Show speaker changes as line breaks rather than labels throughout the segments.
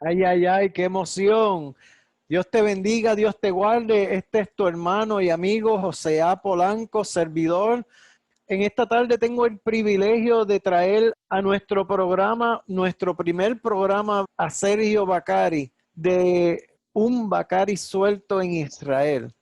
Ay, ay, ay, qué emoción. Dios te bendiga, Dios te guarde. Este es tu hermano y amigo José A. Polanco, servidor. En esta tarde tengo el privilegio de traer a nuestro programa, nuestro primer programa, a Sergio Bacari, de Un Bacari Suelto en Israel.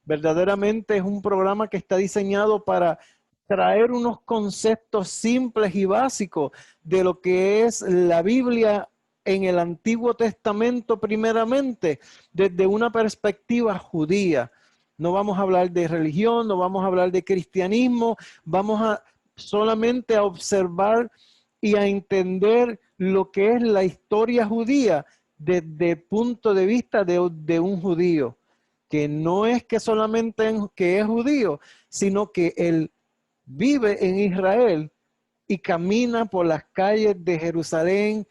Verdaderamente es un programa que está diseñado para traer unos conceptos simples y básicos de lo que es la Biblia en el Antiguo Testamento primeramente, desde una perspectiva judía. No vamos a hablar de religión, no vamos a hablar de cristianismo, vamos a solamente a observar y a entender lo que es la historia judía desde el punto de vista de un judío, que no es que solamente que es judío, sino que él vive en Israel y camina por las calles de Jerusalén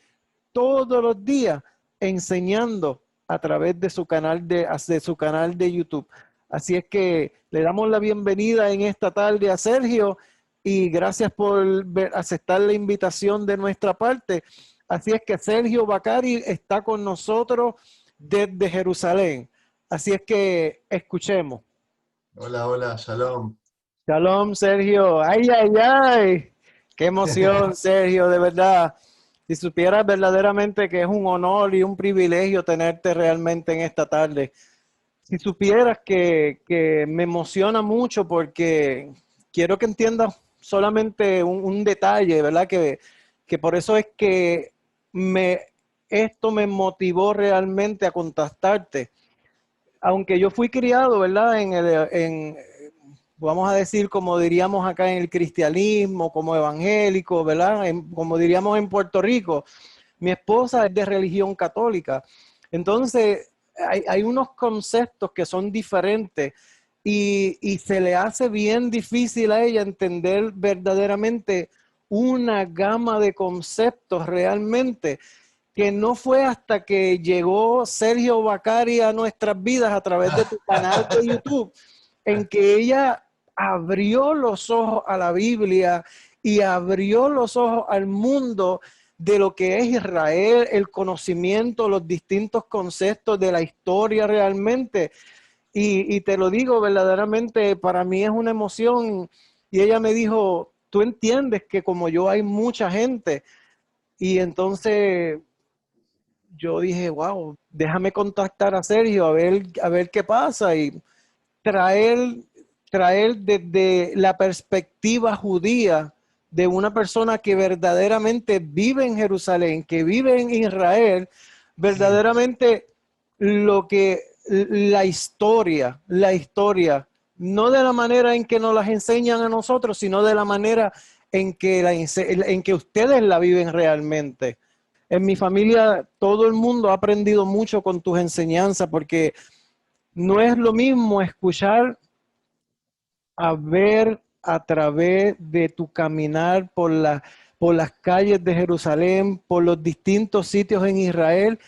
todos los días enseñando a través de su canal de YouTube. Así es que le damos la bienvenida en esta tarde a Sergio y gracias por aceptar la invitación de nuestra parte. Así es que Sergio Bacari está con nosotros desde Jerusalén. Así es que escuchemos.
Hola, hola, Shalom.
Shalom, Sergio. Ay, ay, ay. Qué emoción, Sergio, de verdad. Si supieras verdaderamente que es un honor y un privilegio tenerte realmente en esta tarde. Si supieras que me emociona mucho porque quiero que entiendas solamente un detalle, ¿verdad? Que por eso es que esto me motivó realmente a contactarte. Aunque yo fui criado, ¿verdad? Vamos a decir, como diríamos acá en el cristianismo, como evangélico, ¿verdad? Como diríamos en Puerto Rico, mi esposa es de religión católica. Entonces, hay unos conceptos que son diferentes y se le hace bien difícil a ella entender verdaderamente una gama de conceptos realmente que no fue hasta que llegó Sergio Bacari a nuestras vidas a través de tu canal de YouTube, en que ella abrió los ojos a la Biblia y abrió los ojos al mundo de lo que es Israel, el conocimiento, los distintos conceptos de la historia realmente. Y te lo digo verdaderamente, para mí es una emoción. Y ella me dijo, tú entiendes que como yo hay mucha gente. Y entonces yo dije, wow, déjame contactar a Sergio a ver qué pasa y traer, traer desde la perspectiva judía de una persona que verdaderamente vive en Jerusalén, que vive en Israel,
Sí.
verdaderamente lo que la historia, no de la manera en que nos las enseñan a nosotros, sino de la manera en que ustedes la viven realmente. En mi familia todo el mundo ha aprendido mucho con tus enseñanzas porque no es lo mismo escuchar a ver a través de tu caminar por las calles de Jerusalén, por los distintos sitios en Israel,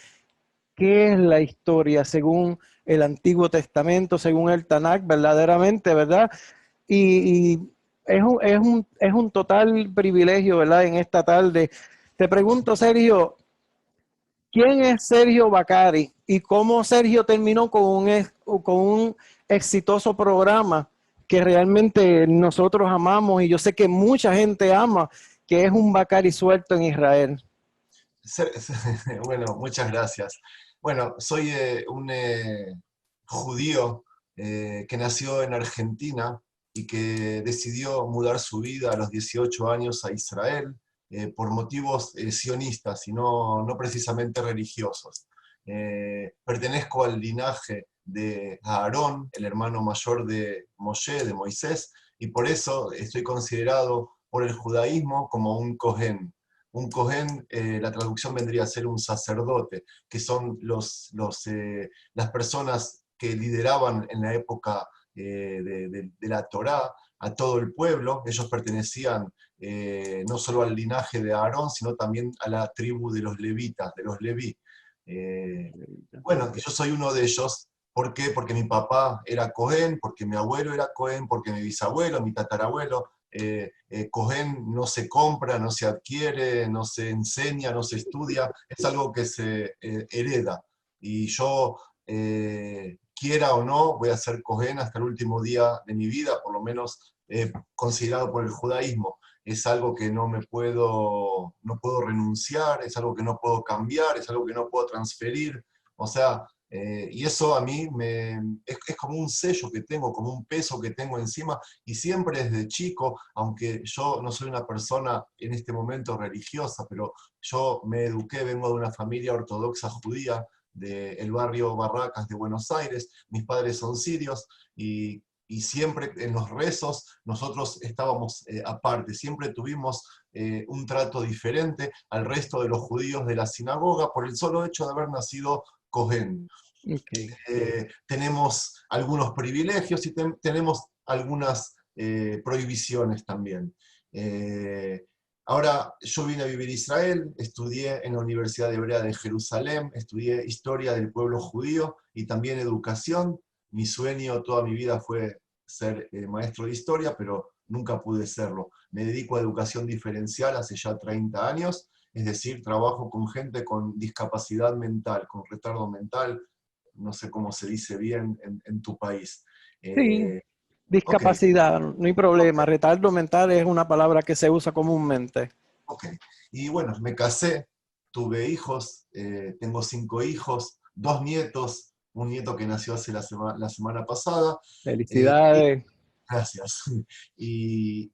qué es la historia según el Antiguo Testamento, según el Tanakh, verdaderamente, ¿verdad? Y es un total privilegio, ¿verdad? En esta tarde. Te pregunto, Sergio, ¿quién es Sergio Bacari y cómo Sergio terminó con un exitoso programa que realmente nosotros amamos y yo sé que mucha gente ama, que es un Bacari suelto en Israel?
Bueno, muchas gracias. Bueno, soy un judío que nació en Argentina y que decidió mudar su vida a los 18 años a Israel por motivos sionistas y no precisamente religiosos. Pertenezco al linaje de Aarón, el hermano mayor de Moshe, de Moisés, y por eso estoy considerado por el judaísmo como un Cohen. Un Cohen, la traducción vendría a ser un sacerdote, que son las personas que lideraban en la época de la Torá a todo el pueblo. Ellos pertenecían no solo al linaje de Aarón, sino también a la tribu de los levitas, de los leví. Eh, bueno, yo soy uno de ellos. ¿Por qué? Porque mi papá era Cohen, porque mi abuelo era Cohen, porque mi bisabuelo, mi tatarabuelo Cohen no se compra, no se adquiere, no se enseña, no se estudia, es algo que se hereda. Y yo, quiera o no, voy a ser Cohen hasta el último día de mi vida, por lo menos considerado por el judaísmo. Es algo que no puedo renunciar, es algo que no puedo cambiar, es algo que no puedo transferir. O sea, y eso a mí es como un sello que tengo, como un peso que tengo encima, y siempre desde chico, aunque yo no soy una persona en este momento religiosa, pero yo me eduqué, vengo de una familia ortodoxa judía del barrio Barracas de Buenos Aires, mis padres son sirios, y siempre en los rezos nosotros estábamos aparte, siempre tuvimos un trato diferente al resto de los judíos de la sinagoga por el solo hecho de haber nacido Cohen.
Okay.
Tenemos algunos privilegios y tenemos algunas prohibiciones también. Ahora, yo vine a vivir a Israel, estudié en la Universidad Hebrea de Jerusalén, estudié historia del pueblo judío y también educación. Mi sueño toda mi vida fue ser maestro de historia, pero nunca pude serlo. Me dedico a educación diferencial hace ya 30 años, es decir, trabajo con gente con discapacidad mental, con retardo mental, no sé cómo se dice bien en tu país.
Sí,
Ok,
discapacidad, no hay
ok,
problema. Retardo mental es una palabra que se usa comúnmente.
ok. Y bueno, me casé, tuve hijos, tengo 5 hijos, 2 nietos, un nieto que nació hace la semana pasada. Y
Felicidades.
gracias. Y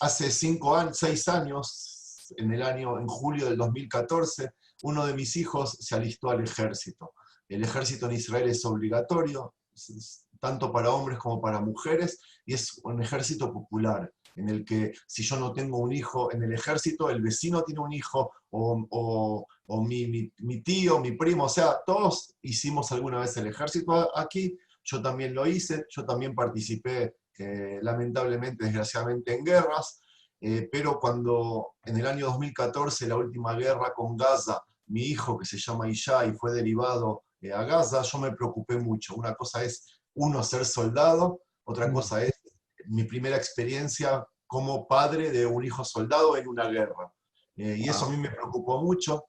hace 5 años, 6 años, en julio del 2014, uno de mis hijos se alistó al ejército. El ejército en Israel es obligatorio, tanto para hombres como para mujeres, y es un ejército popular, en el que si yo no tengo un hijo en el ejército, el vecino tiene un hijo, o mi tío, mi primo, o sea, todos hicimos alguna vez el ejército aquí, yo también lo hice, yo también participé lamentablemente, desgraciadamente, en guerras, pero cuando en el año 2014, la última guerra con Gaza, mi hijo, que se llama Ishai, fue derivado a Gaza, yo me preocupé mucho. Una cosa es uno ser soldado, otra
Mm.
cosa es mi primera experiencia como padre de un hijo soldado en una guerra. Y eso a
Wow.
mí me preocupó mucho.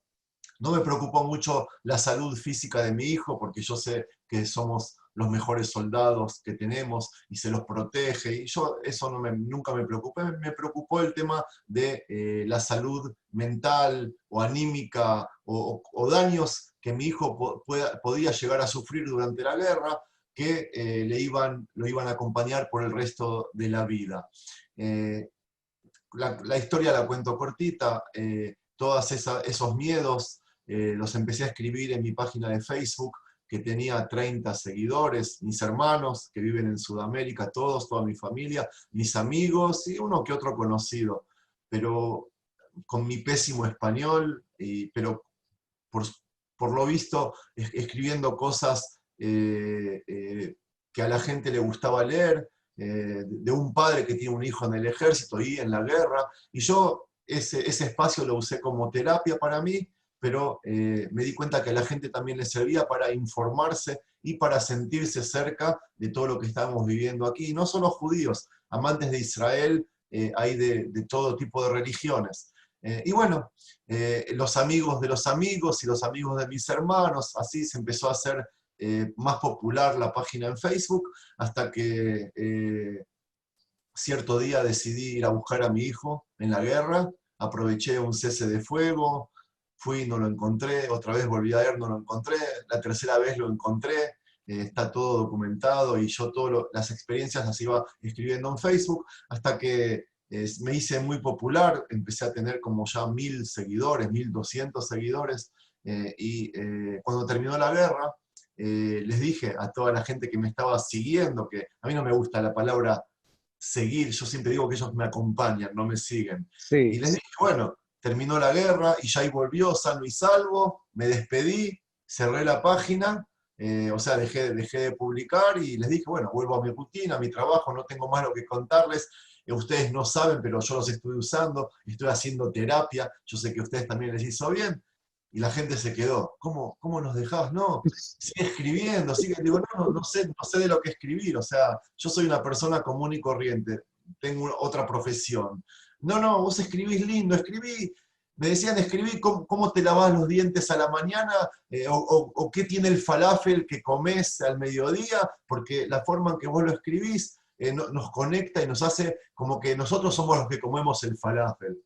No me preocupó mucho la salud física de mi hijo, porque yo sé que somos los mejores soldados que tenemos y se los protege, y yo eso nunca me preocupé. Me preocupó el tema de la salud mental o anímica, o daños que mi hijo podía llegar a sufrir durante la guerra, que lo iban a acompañar por el resto de la vida. Eh, la historia la cuento cortita, todos esos miedos los empecé a escribir en mi página de Facebook, que tenía 30 seguidores, mis hermanos que viven en Sudamérica, toda mi familia, mis amigos y uno que otro conocido, pero con mi pésimo español, pero por, por lo visto escribiendo cosas que a la gente le gustaba leer, de un padre que tiene un hijo en el ejército y en la guerra, y yo ese espacio lo usé como terapia para mí, pero me di cuenta que a la gente también le servía para informarse y para sentirse cerca de todo lo que estábamos viviendo aquí. Y no solo judíos, amantes de Israel, hay de todo tipo de religiones. Y bueno, los amigos de los amigos y los amigos de mis hermanos, así se empezó a hacer más popular la página en Facebook, hasta que cierto día decidí ir a buscar a mi hijo en la guerra, aproveché un cese de fuego, fui, no lo encontré, otra vez volví a ver, no lo encontré, la tercera vez lo encontré, está todo documentado, y yo todas las experiencias las iba escribiendo en Facebook, hasta que me hice muy popular, empecé a tener como ya 1000 seguidores, 1200 seguidores, cuando terminó la guerra, les dije a toda la gente que me estaba siguiendo, que a mí no me gusta la palabra seguir, yo siempre digo que ellos me acompañan, no me siguen. Y
Sí.
les dije, bueno, terminó la guerra y ya ahí volvió sano y salvo, me despedí, cerré la página, o sea, dejé de publicar, y les dije, bueno, vuelvo a mi rutina, a mi trabajo, no tengo más lo que contarles. Ustedes no saben, pero yo los estoy usando, estoy haciendo terapia, yo sé que a ustedes también les hizo bien. Y la gente se quedó, ¿cómo nos dejás? No, sigue escribiendo, sigue. Digo, no sé de lo que escribir, o sea, yo soy una persona común y corriente. tengo otra profesión. No, vos escribís lindo, me decían, escribí cómo te lavás los dientes a la mañana, o qué tiene el falafel que comés al mediodía, porque la forma en que vos lo escribís nos conecta y nos hace como que nosotros somos los que comemos el falafel.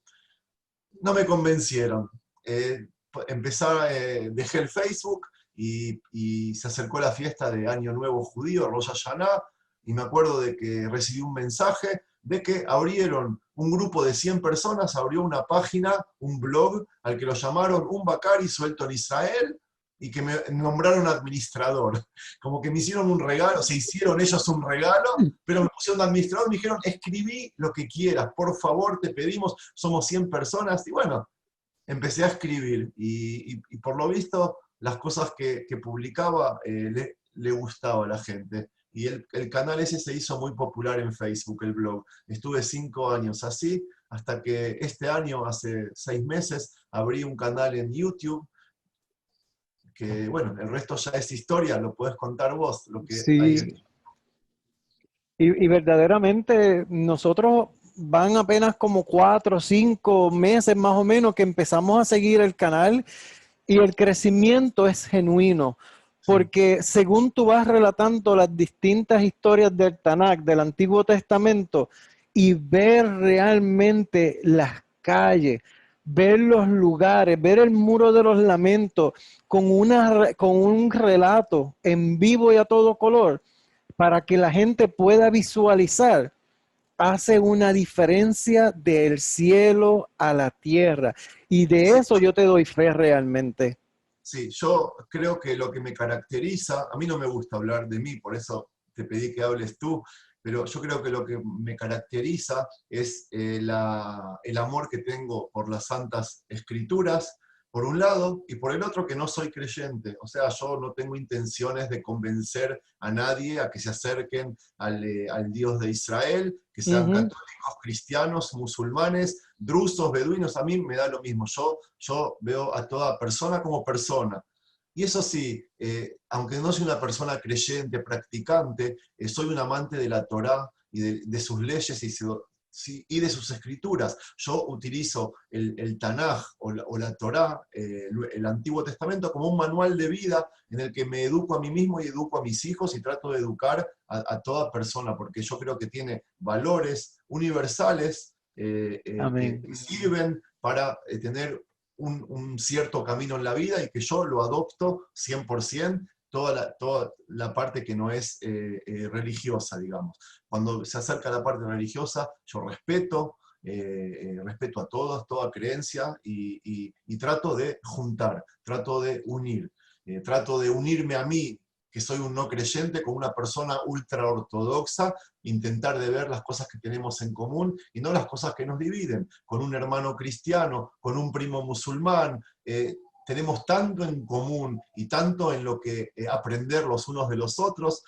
No me convencieron. Dejé el Facebook y se acercó la fiesta de Año Nuevo Judío, Rosh Hashanah, y me acuerdo de que recibí un mensaje de que abrieron un grupo de 100 personas, abrió una página, un blog, al que lo llamaron Un Bacari suelto en Israel, y que me nombraron administrador. Como que me hicieron un regalo, se hicieron ellos un regalo, pero me pusieron de administrador, me dijeron, escribí lo que quieras, por favor, te pedimos, somos 100 personas, y bueno, empecé a escribir, y por lo visto, las cosas que publicaba le gustaba a la gente. Y el canal ese se hizo muy popular en Facebook, el blog. Estuve 5 años así, hasta que este año, hace 6 meses, abrí un canal en YouTube, que bueno, el resto ya es historia, lo podés contar vos, lo que hay.
Sí, y verdaderamente nosotros van apenas como 4 o 5 meses más o menos que empezamos a seguir el canal y el crecimiento es genuino. Porque según tú vas relatando las distintas historias del Tanakh, del Antiguo Testamento, y ver realmente las calles, ver los lugares, ver el muro de los lamentos con un relato en vivo y a todo color, para que la gente pueda visualizar, hace una diferencia del cielo a la tierra. Y de eso yo te doy fe realmente.
Sí, yo creo que lo que me caracteriza, a mí no me gusta hablar de mí, por eso te pedí que hables tú, pero yo creo que lo que me caracteriza es el amor que tengo por las Santas Escrituras, por un lado, y por el otro que no soy creyente. O sea, yo no tengo intenciones de convencer a nadie a que se acerquen al Dios de Israel, que sean católicos, cristianos, musulmanes, drusos, beduinos, a mí me da lo mismo. Yo veo a toda persona como persona. Y eso sí, aunque no soy una persona creyente, practicante, soy un amante de la Torá y de sus leyes y de sus escrituras. Yo utilizo el Tanaj o la Torá, el Antiguo Testamento, como un manual de vida en el que me educo a mí mismo y educo a mis hijos y trato de educar a toda persona, porque yo creo que tiene valores universales que
Amén.
sirven para tener un cierto camino en la vida y que yo lo adopto 100%, toda la parte que no es religiosa, digamos. Cuando se acerca a la parte religiosa, yo respeto a todos, toda creencia, y trato de juntar, trato de unir, trato de unirme a mí, que soy un no creyente, con una persona ultra ortodoxa, intentar de ver las cosas que tenemos en común y no las cosas que nos dividen, con un hermano cristiano, con un primo musulmán. Tenemos tanto en común y tanto en lo que aprender los unos de los otros.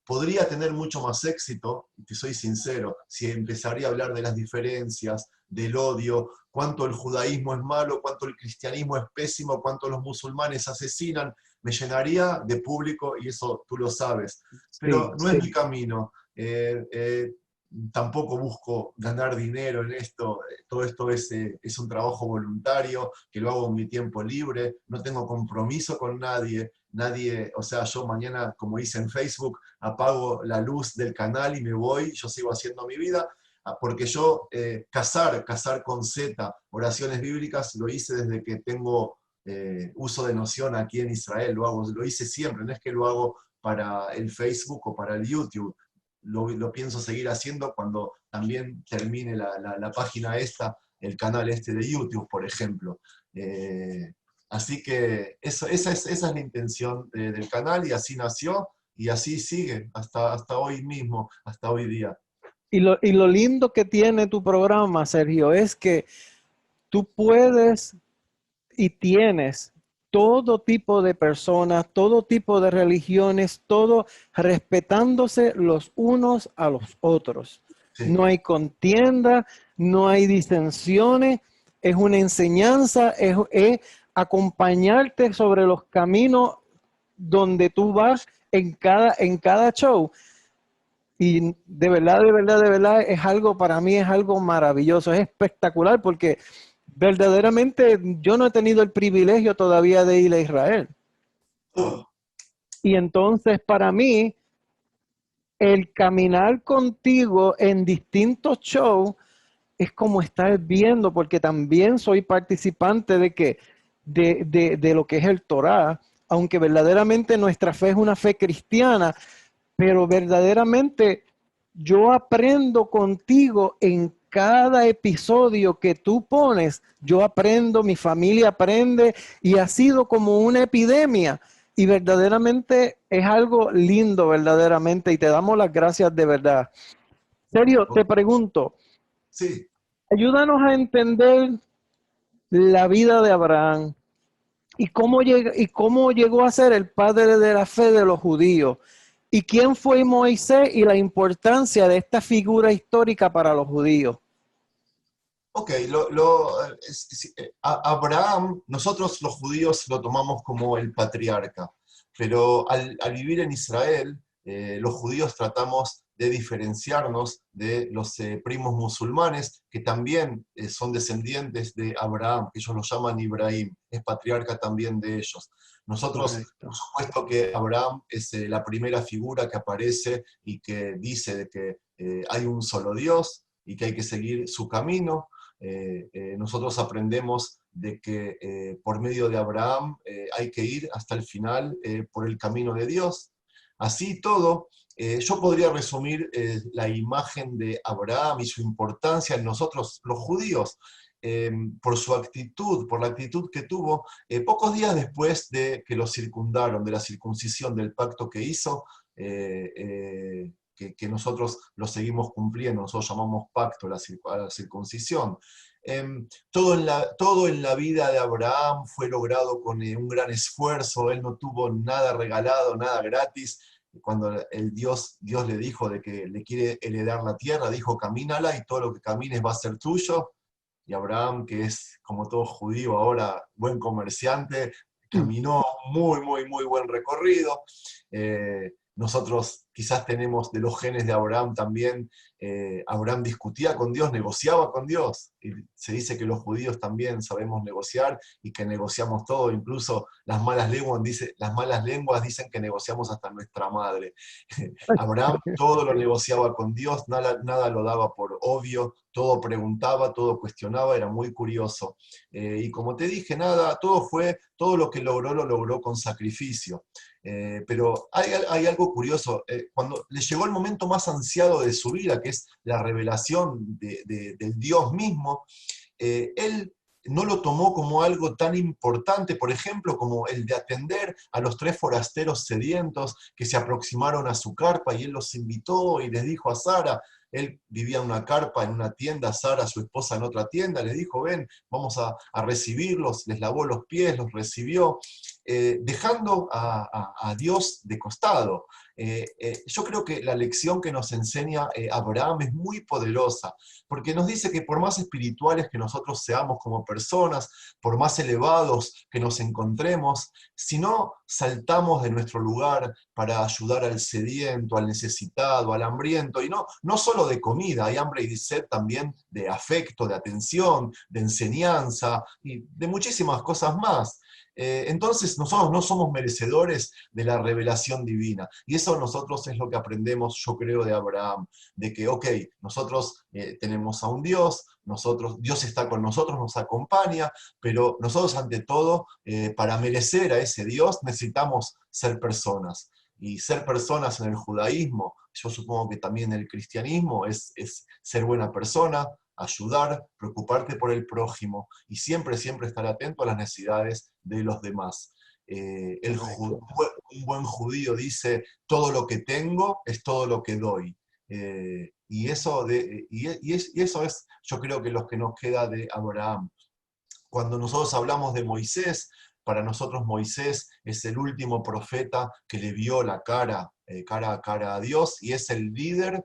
Podría tener mucho más éxito, y te soy sincero, si empezaría a hablar de las diferencias, del odio, cuánto el judaísmo es malo, cuánto el cristianismo es pésimo, cuánto los musulmanes asesinan. Me llenaría de público y eso tú lo sabes. Pero no es mi camino. Tampoco busco ganar dinero en esto. Todo esto es un trabajo voluntario, que lo hago en mi tiempo libre. No tengo compromiso con nadie. O sea, yo mañana, como hice en Facebook, apago la luz del canal y me voy, yo sigo haciendo mi vida, porque yo casar con Z, oraciones bíblicas, lo hice desde que tengo uso de noción aquí en Israel, lo hice siempre, no es que lo hago para el Facebook o para el YouTube. Lo pienso seguir haciendo cuando también termine la página esta, el canal este de YouTube, por ejemplo. Así que esa es la intención del canal, y así nació y así sigue hasta hoy mismo, hasta hoy día.
Y lo lindo que tiene tu programa, Sergio, es que tú puedes y tienes todo tipo de personas, todo tipo de religiones, todo respetándose los unos a los otros.
Sí.
No hay contienda, no hay disensiones, es una enseñanza, es acompañarte sobre los caminos donde tú vas en cada show. Y de verdad, de verdad, de verdad, es algo, para mí es algo maravilloso, es espectacular porque verdaderamente yo no he tenido el privilegio todavía de ir a Israel. Y entonces para mí, el caminar contigo en distintos shows es como estar viendo, porque también soy participante de que de lo que es el Torá, aunque verdaderamente nuestra fe es una fe cristiana, pero verdaderamente yo aprendo contigo en cada episodio que tú pones, yo aprendo, mi familia aprende y ha sido como una epidemia y verdaderamente es algo lindo verdaderamente y te damos las gracias de verdad. Serio, te pregunto,
Sí,
ayúdanos a entender la vida de Abraham y cómo llegó a ser el padre de la fe de los judíos. ¿Y quién fue Moisés y la importancia de esta figura histórica para los judíos?
ok, Abraham, nosotros los judíos lo tomamos como el patriarca, pero al vivir en Israel, los judíos tratamos de diferenciarnos de los primos musulmanes, que también son descendientes de Abraham, que ellos lo llaman Ibrahim, es patriarca también de ellos. Nosotros, por
Correcto.
supuesto que Abraham es la primera figura que aparece y que dice de que hay un solo Dios y que hay que seguir su camino. Nosotros aprendemos de que por medio de Abraham hay que ir hasta el final por el camino de Dios. Así todo, yo podría resumir la imagen de Abraham y su importancia en nosotros los judíos, por su actitud, por la actitud que tuvo pocos días después de que lo circundaron, de la circuncisión, del pacto que hizo. Que nosotros lo seguimos cumpliendo, nosotros llamamos pacto a la circuncisión. Todo en la vida de Abraham fue logrado con un gran esfuerzo, él no tuvo nada regalado, nada gratis. Cuando Dios le dijo de que le quiere heredar la tierra, dijo, camínala y todo lo que camines va a ser tuyo. Y Abraham, que es como todo judío ahora, buen comerciante, caminó muy, muy, muy buen recorrido. Nosotros quizás tenemos de los genes de Abraham también. Abraham discutía con Dios, negociaba con Dios. Y se dice que los judíos también sabemos negociar y que negociamos todo, incluso las malas lenguas dicen que negociamos hasta nuestra madre. Abraham todo lo negociaba con Dios, nada lo daba por obvio, todo preguntaba, todo cuestionaba, era muy curioso. Y como te dije, todo lo que logró, lo logró con sacrificio. Pero hay algo curioso, cuando le llegó el momento más ansiado de su vida, que es la revelación del Dios mismo, él no lo tomó como algo tan importante, por ejemplo, como el de atender a los 3 forasteros sedientos que se aproximaron a su carpa y él los invitó y les dijo a Sara, él vivía en una carpa, en una tienda, Sara, su esposa, en otra tienda, les dijo, ven, vamos a recibirlos, les lavó los pies, los recibió, dejando a Dios de costado. Yo creo que la lección que nos enseña Abraham es muy poderosa, porque nos dice que por más espirituales que nosotros seamos como personas, por más elevados que nos encontremos, si no saltamos de nuestro lugar para ayudar al sediento, al necesitado, al hambriento, y no solo de comida, hay hambre y sed también de afecto, de atención, de enseñanza y de muchísimas cosas más. Entonces nosotros no somos merecedores de la revelación divina. Y eso nosotros es lo que aprendemos, yo creo, de Abraham, de que, ok, nosotros tenemos a un Dios, Dios está con nosotros, nos acompaña, pero nosotros ante todo, para merecer a ese Dios, necesitamos ser personas. Y ser personas en el judaísmo, yo supongo que también en el cristianismo, es ser buena persona, ayudar, preocuparte por el prójimo y siempre, siempre estar atento a las necesidades de los demás.
Correcto.
Un buen judío dice, todo lo que tengo es todo lo que doy. Y eso es, yo creo que lo que nos queda de Abraham. Cuando nosotros hablamos de Moisés, para nosotros Moisés es el último profeta que le vio la cara a cara a Dios, y es el líder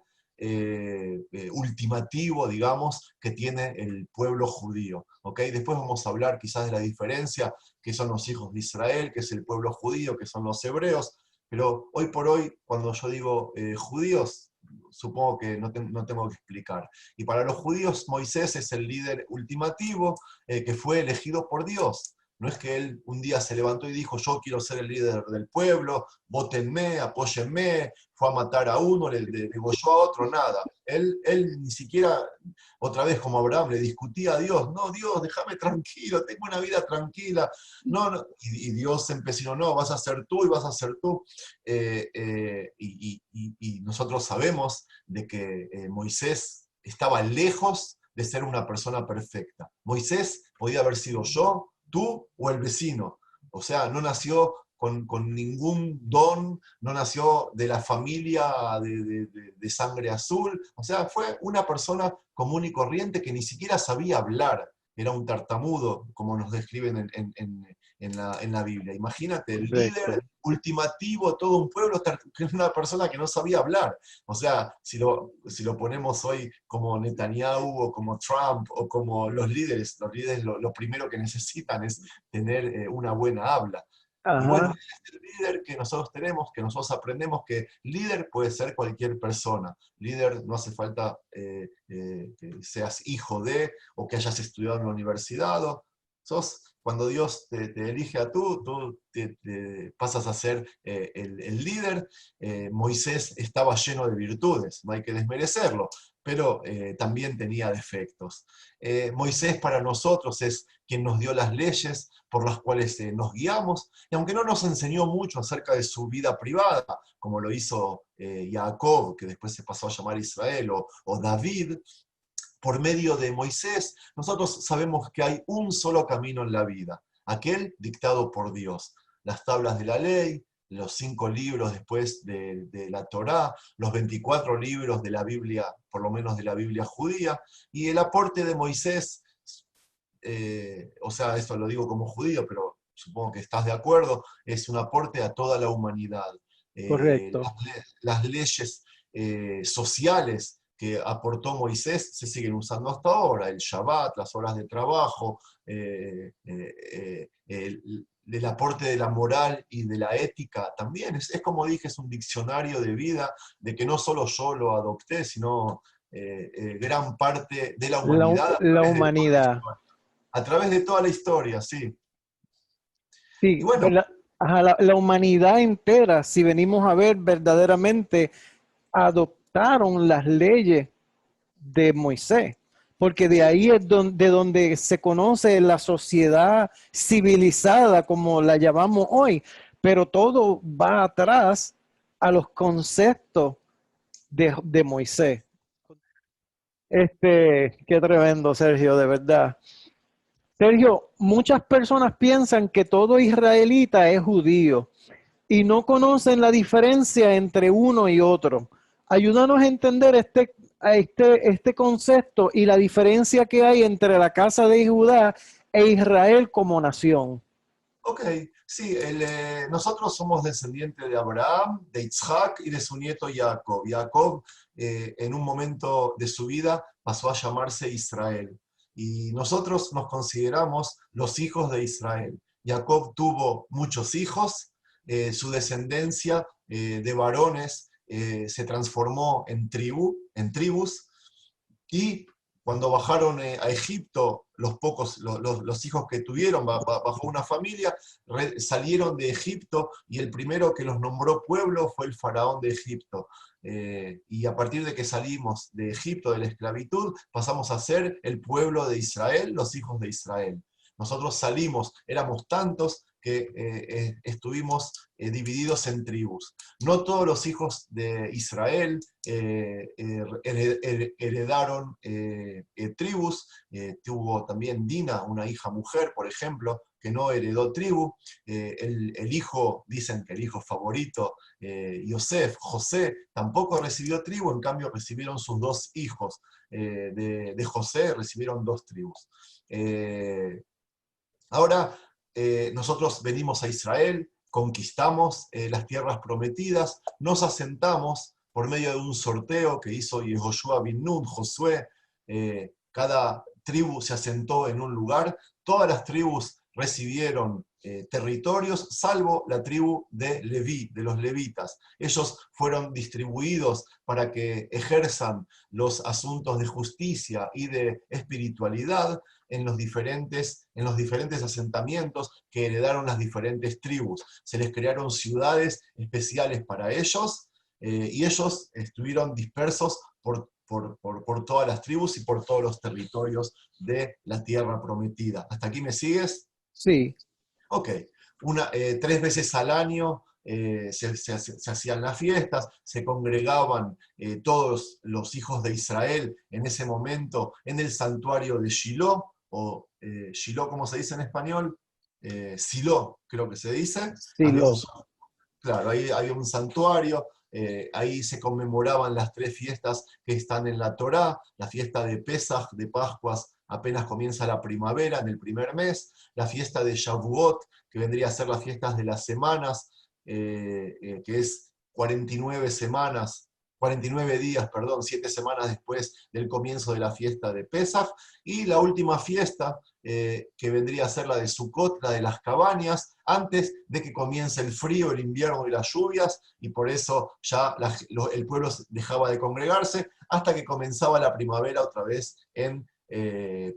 ultimativo, digamos, que tiene el pueblo judío. ¿Okay? Después vamos a hablar quizás de la diferencia, que son los hijos de Israel, que es el pueblo judío, que son los hebreos, pero hoy por hoy, cuando yo digo judíos, supongo que no tengo que explicar. Y para los judíos, Moisés es el líder ultimativo que fue elegido por Dios. No es que él un día se levantó y dijo, yo quiero ser el líder del pueblo, vótenme, apóyenme, fue a matar a uno, le degolló a otro, nada. Él ni siquiera, otra vez como Abraham, le discutía a Dios, no, Dios, déjame tranquilo, tengo una vida tranquila. No, no. Y Dios se empecinó, no, vas a ser tú y vas a ser tú. Y nosotros sabemos de que Moisés estaba lejos de ser una persona perfecta. Moisés podía haber sido yo, tú o el vecino. O sea, no nació con ningún don, no nació de la familia de sangre azul. O sea, fue una persona común y corriente que ni siquiera sabía hablar. Era un tartamudo, como nos describen en la Biblia. Imagínate, el
Correcto.
líder ultimativo de todo un pueblo, que es una persona que no sabía hablar. O sea, si lo ponemos hoy como Netanyahu o como Trump o como los líderes lo primero que necesitan es tener una buena habla. Y bueno,
Ajá.
es el líder que nosotros tenemos, que nosotros aprendemos que líder puede ser cualquier persona. Líder no hace falta que seas hijo de o que hayas estudiado en la universidad. Cuando Dios te elige a tú te pasas a ser el líder. Moisés estaba lleno de virtudes, no hay que desmerecerlo, pero también tenía defectos. Moisés para nosotros es quien nos dio las leyes por las cuales nos guiamos, y aunque no nos enseñó mucho acerca de su vida privada, como lo hizo Jacob, que después se pasó a llamar Israel, o David, por medio de Moisés, nosotros sabemos que hay un solo camino en la vida, aquel dictado por Dios. Las tablas de la ley, los 5 libros después de la Torá, los 24 libros de la Biblia, por lo menos de la Biblia judía, y el aporte de Moisés, o sea, esto lo digo como judío, pero supongo que estás de acuerdo, es un aporte a toda la humanidad.
Correcto.
Las leyes sociales que aportó Moisés se siguen usando hasta ahora, el Shabbat, las horas de trabajo, el aporte de la moral y de la ética también. Es como dije, es un diccionario de vida, de que no solo yo lo adopté, sino gran parte de la humanidad
La humanidad.
a través de toda la historia, sí. Y
Sí,
bueno,
ajá, la humanidad entera, si venimos a ver verdaderamente, adoptaron las leyes de Moisés, porque de
sí,
ahí es de donde se conoce la sociedad civilizada, como la llamamos hoy, pero todo va atrás a los conceptos de Moisés. Qué tremendo, Sergio, de verdad. Sergio, muchas personas piensan que todo israelita es judío y no conocen la diferencia entre uno y otro. Ayúdanos a entender este concepto y la diferencia que hay entre la casa de Judá e Israel como nación.
ok, sí, nosotros somos descendientes de Abraham, de Isaac y de su nieto Jacob. Jacob, en un momento de su vida, pasó a llamarse Israel. Y nosotros nos consideramos los hijos de Israel. Jacob tuvo muchos hijos, su descendencia de varones se transformó en tribus, y cuando bajaron a Egipto, los hijos que tuvieron bajo una familia, salieron de Egipto y el primero que los nombró pueblo fue el faraón de Egipto. Y a partir de que salimos de Egipto, de la esclavitud, pasamos a ser el pueblo de Israel, los hijos de Israel. Nosotros salimos, éramos tantos que estuvimos divididos en tribus. No todos los hijos de Israel heredaron tribus. Tuvo también Dina, una hija mujer, por ejemplo, que no heredó tribu. El hijo, dicen que el hijo favorito, José, tampoco recibió tribu, en cambio recibieron sus 2 hijos de José, recibieron 2 tribus. Ahora nosotros venimos a Israel, conquistamos las tierras prometidas, nos asentamos por medio de un sorteo que hizo Yehoshua bin Nun, Josué. Cada tribu se asentó en un lugar, todas las tribus recibieron territorios, salvo la tribu de Leví, de los levitas. Ellos fueron distribuidos para que ejerzan los asuntos de justicia y de espiritualidad en los diferentes asentamientos que heredaron las diferentes tribus. Se les crearon ciudades especiales para ellos, y ellos estuvieron dispersos por todas las tribus y por todos los territorios de la tierra prometida. ¿Hasta aquí me sigues?
Sí.
Ok. 3 veces al año se hacían las fiestas, se congregaban todos los hijos de Israel en ese momento en el santuario de Shiloh, o Shiloh, ¿cómo se dice en español? Silo, creo que se dice.
Sí,
Claro, ahí había un santuario, ahí se conmemoraban las 3 fiestas que están en la Torá: la fiesta de Pesaj, de Pascuas, apenas comienza la primavera, en el primer mes; la fiesta de Shavuot, que vendría a ser las fiestas de las semanas, que es 49 semanas, 49 días, perdón, 7 semanas después del comienzo de la fiesta de Pesaj; y la última fiesta, que vendría a ser la de Sukkot, la de las cabañas, antes de que comience el frío, el invierno y las lluvias, y por eso ya el pueblo dejaba de congregarse hasta que comenzaba la primavera otra vez en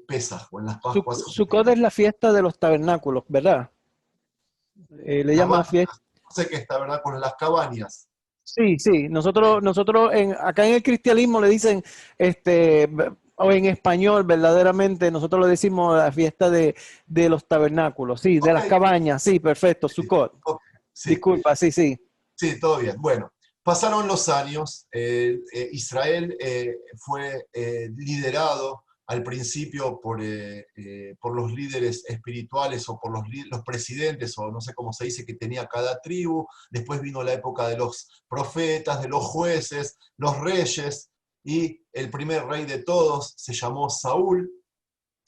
Pesaj, o en las Pascuas
Sukkot
judías.
es la fiesta de los tabernáculos, ¿verdad? Le llama
Cabañas,
fiesta.
no sé qué está, ¿verdad? Con las cabañas.
Sí, sí. Nosotros acá en el cristianismo le dicen, o en español, verdaderamente, nosotros le decimos la fiesta de los tabernáculos, sí, de
Ok,
las cabañas, sí, perfecto,
sí,
Sukkot.
ok, sí.
Disculpa, sí, sí.
Sí, todo bien. Bueno, pasaron los años, Israel fue liderado al principio por los líderes espirituales, o por los presidentes, o no sé cómo se dice, que tenía cada tribu. Después vino la época de los profetas, de los jueces, los reyes, y el primer rey de todos se llamó Saúl.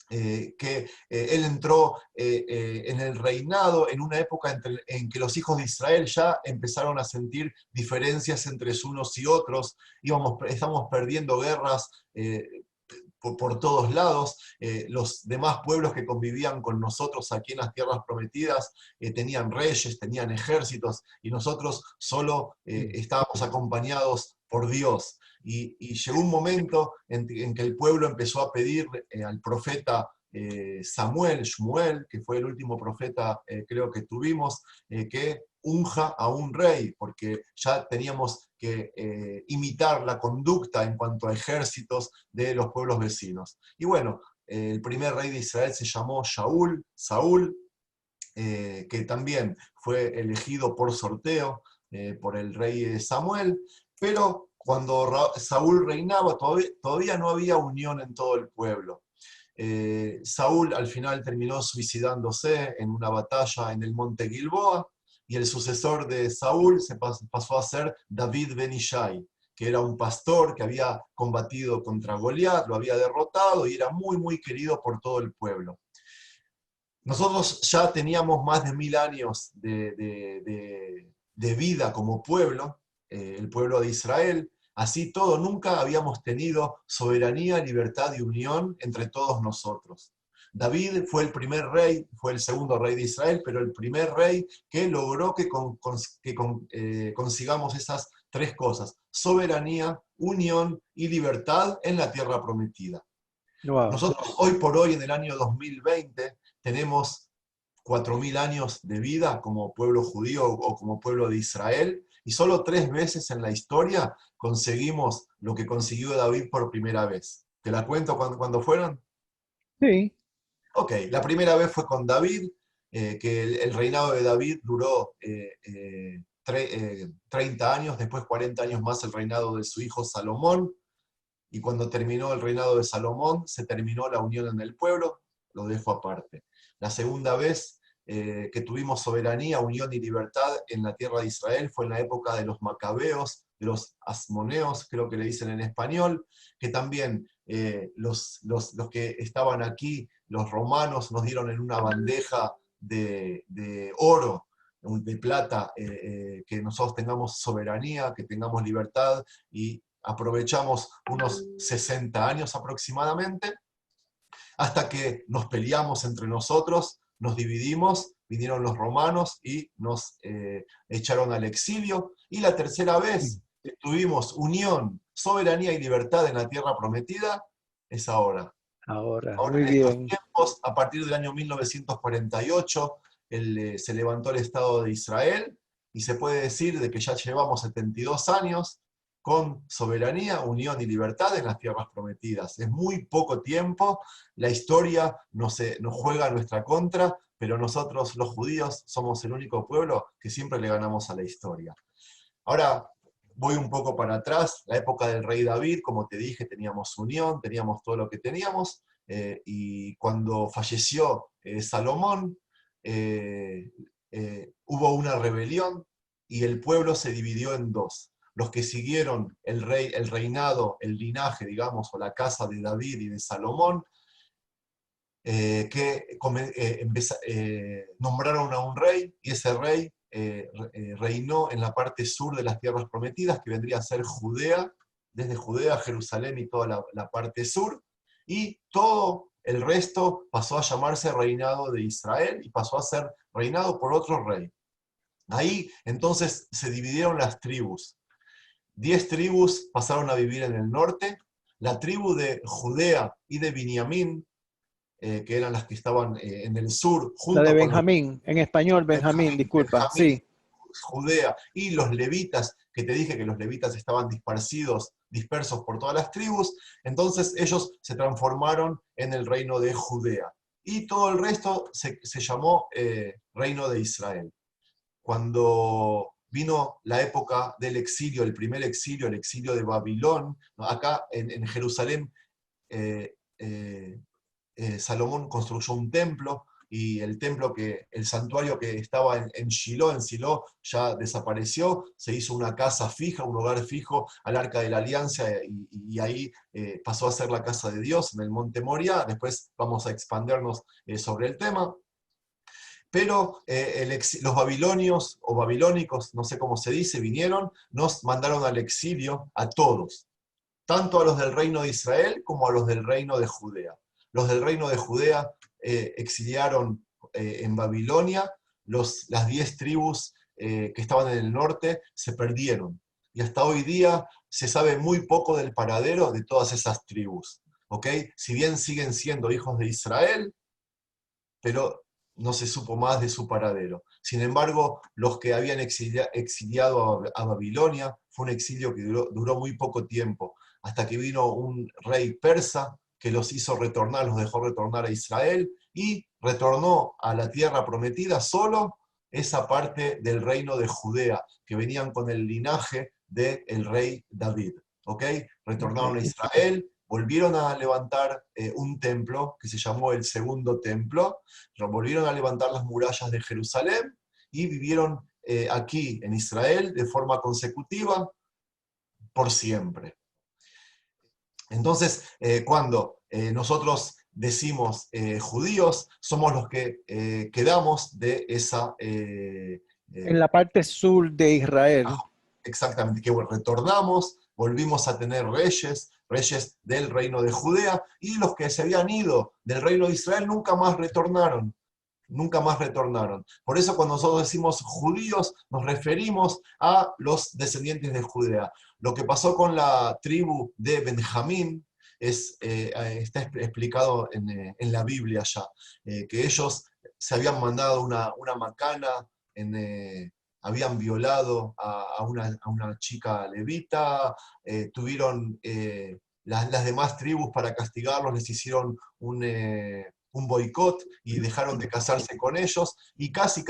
Que él entró en el reinado en una época en que los hijos de Israel ya empezaron a sentir diferencias entre unos y otros. Estamos perdiendo guerras por todos lados. Los demás pueblos que convivían con nosotros aquí en las tierras prometidas tenían reyes, tenían ejércitos, y nosotros solo estábamos acompañados por Dios. Y llegó un momento en que el pueblo empezó a pedir al profeta Shmuel, que fue el último profeta creo que tuvimos, que unja a un rey, porque ya teníamos que imitar la conducta en cuanto a ejércitos de los pueblos vecinos. Y bueno, el primer rey de Israel se llamó Saúl, que también fue elegido por sorteo por el rey Samuel, pero cuando Saúl reinaba todavía no había unión en todo el pueblo. Saúl al final terminó suicidándose en una batalla en el monte Gilboa, y el sucesor de Saúl pasó a ser David ben Ishai, que era un pastor que había combatido contra Goliat, lo había derrotado y era muy, muy querido por todo el pueblo. Nosotros ya teníamos más de 1000 años de vida como pueblo, el pueblo de Israel. Así todo, nunca habíamos tenido soberanía, libertad y unión entre todos nosotros. David fue el primer rey, fue el segundo rey de Israel, pero el primer rey que logró que consigamos esas 3 cosas: soberanía, unión y libertad en la tierra prometida.
Wow.
Nosotros hoy por hoy, en el año 2020, tenemos 4000 años de vida como pueblo judío o como pueblo de Israel, y solo 3 veces en la historia conseguimos lo que consiguió David por primera vez. ¿Te la cuento cuándo fueron?
Sí.
Ok, la primera vez fue con David, que el reinado de David duró 30 años, después 40 años más el reinado de su hijo Salomón, y cuando terminó el reinado de Salomón, se terminó la unión en el pueblo, lo dejo aparte. La segunda vez que tuvimos soberanía, unión y libertad en la tierra de Israel fue en la época de los macabeos, de los asmoneos, creo que le dicen en español, que también los que estaban aquí, los romanos, nos dieron en una bandeja de oro, de plata, que nosotros tengamos soberanía, que tengamos libertad, y aprovechamos unos 60 años aproximadamente, hasta que nos peleamos entre nosotros nos dividimos, vinieron los romanos y nos echaron al exilio. Y la tercera vez que tuvimos unión, soberanía y libertad en la tierra prometida es ahora.
Ahora,
Ahora
muy
en estos
bien.
tiempos, a partir del año 1948, se levantó el Estado de Israel y se puede decir de que ya llevamos 72 años con soberanía, unión y libertad en las tierras prometidas. Es muy poco tiempo, la historia nos juega a nuestra contra, pero nosotros los judíos somos el único pueblo que siempre le ganamos a la historia. Ahora voy un poco para atrás, la época del rey David, como te dije, teníamos unión, teníamos todo lo que teníamos, y cuando falleció Salomón, hubo una rebelión y el pueblo se dividió en dos. Los que siguieron el reinado, el linaje, digamos, o la casa de David y de Salomón, nombraron a un rey, y ese rey reinó en la parte sur de las tierras prometidas, que vendría a ser Judea, desde Judea, Jerusalén y toda la parte sur, y todo el resto pasó a llamarse reinado de Israel, y pasó a ser reinado por otro rey. Ahí entonces se dividieron las tribus. 10 tribus pasaron a vivir en el norte, la tribu de Judea y de Binyamin, que eran las que estaban en el sur,
La de
junto con los
Benjamín, en español, Benjamín, disculpa,
Benjamín,
sí.
Judea y los levitas, que te dije que los levitas estaban dispersos por todas las tribus, entonces ellos se transformaron en el reino de Judea. Y todo el resto se llamó reino de Israel. Cuando vino la época del exilio, el primer exilio, el exilio de Babilón, ¿no? Acá en Jerusalén, eh, eh, Salomón construyó un templo, y el santuario que estaba en Shiloh, en Silo, ya desapareció, se hizo una casa fija, un hogar fijo al Arca de la Alianza, y ahí pasó a ser la casa de Dios en el monte Moria. Después vamos a expandernos sobre el tema. Pero los babilonios o babilónicos, no sé cómo se dice, vinieron, nos mandaron al exilio a todos, tanto a los del reino de Israel como a los del reino de Judea. Los del reino de Judea exiliaron en Babilonia, las 10 tribus que estaban en el norte se perdieron. Y hasta hoy día se sabe muy poco del paradero de todas esas tribus. ¿Ok? Si bien siguen siendo hijos de Israel, pero no se supo más de su paradero. Sin embargo, los que habían exiliado a Babilonia, fue un exilio que duró muy poco tiempo, hasta que vino un rey persa que los hizo retornar, los dejó retornar a Israel, y retornó a la tierra prometida solo esa parte del reino de Judea, que venían con el linaje del rey David. ¿Ok? Retornaron a
Okay.
Israel, volvieron a levantar un templo que se llamó el Segundo Templo, volvieron a levantar las murallas de Jerusalén, y vivieron aquí en Israel de forma consecutiva por siempre. Entonces, cuando nosotros decimos judíos, somos los que quedamos de esa...
En la parte sur de Israel.
exactamente, que retornamos, volvimos a tener reyes del reino de Judea, y los que se habían ido del reino de Israel nunca más retornaron. Nunca más retornaron. Por eso cuando nosotros decimos judíos, nos referimos a los descendientes de Judea. Lo que pasó con la tribu de Benjamín está explicado en la Biblia ya, que ellos se habían mandado una macana, habían violado a una chica levita, tuvieron las demás tribus para castigarlos, les hicieron un boicot y dejaron de casarse con ellos, y casi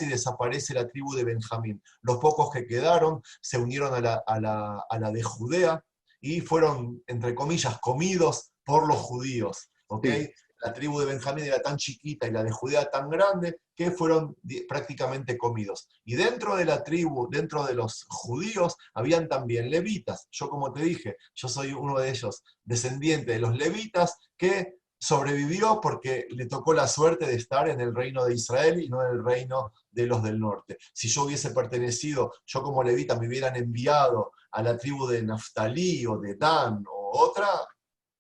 desaparece la tribu de Benjamín. Los pocos que quedaron se unieron a la de Judea, y fueron, entre comillas, comidos por los judíos. ¿Ok?
Sí.
La tribu de Benjamín era tan chiquita y la de Judea tan grande que fueron prácticamente comidos. Y dentro de la tribu, dentro de los judíos, habían también levitas. Yo, como te dije, yo soy uno de ellos, descendiente de los levitas, que sobrevivió porque le tocó la suerte de estar en el reino de Israel y no en el reino de los del norte. Si yo hubiese pertenecido, yo como levita me hubieran enviado a la tribu de Naftalí o de Dan o otra,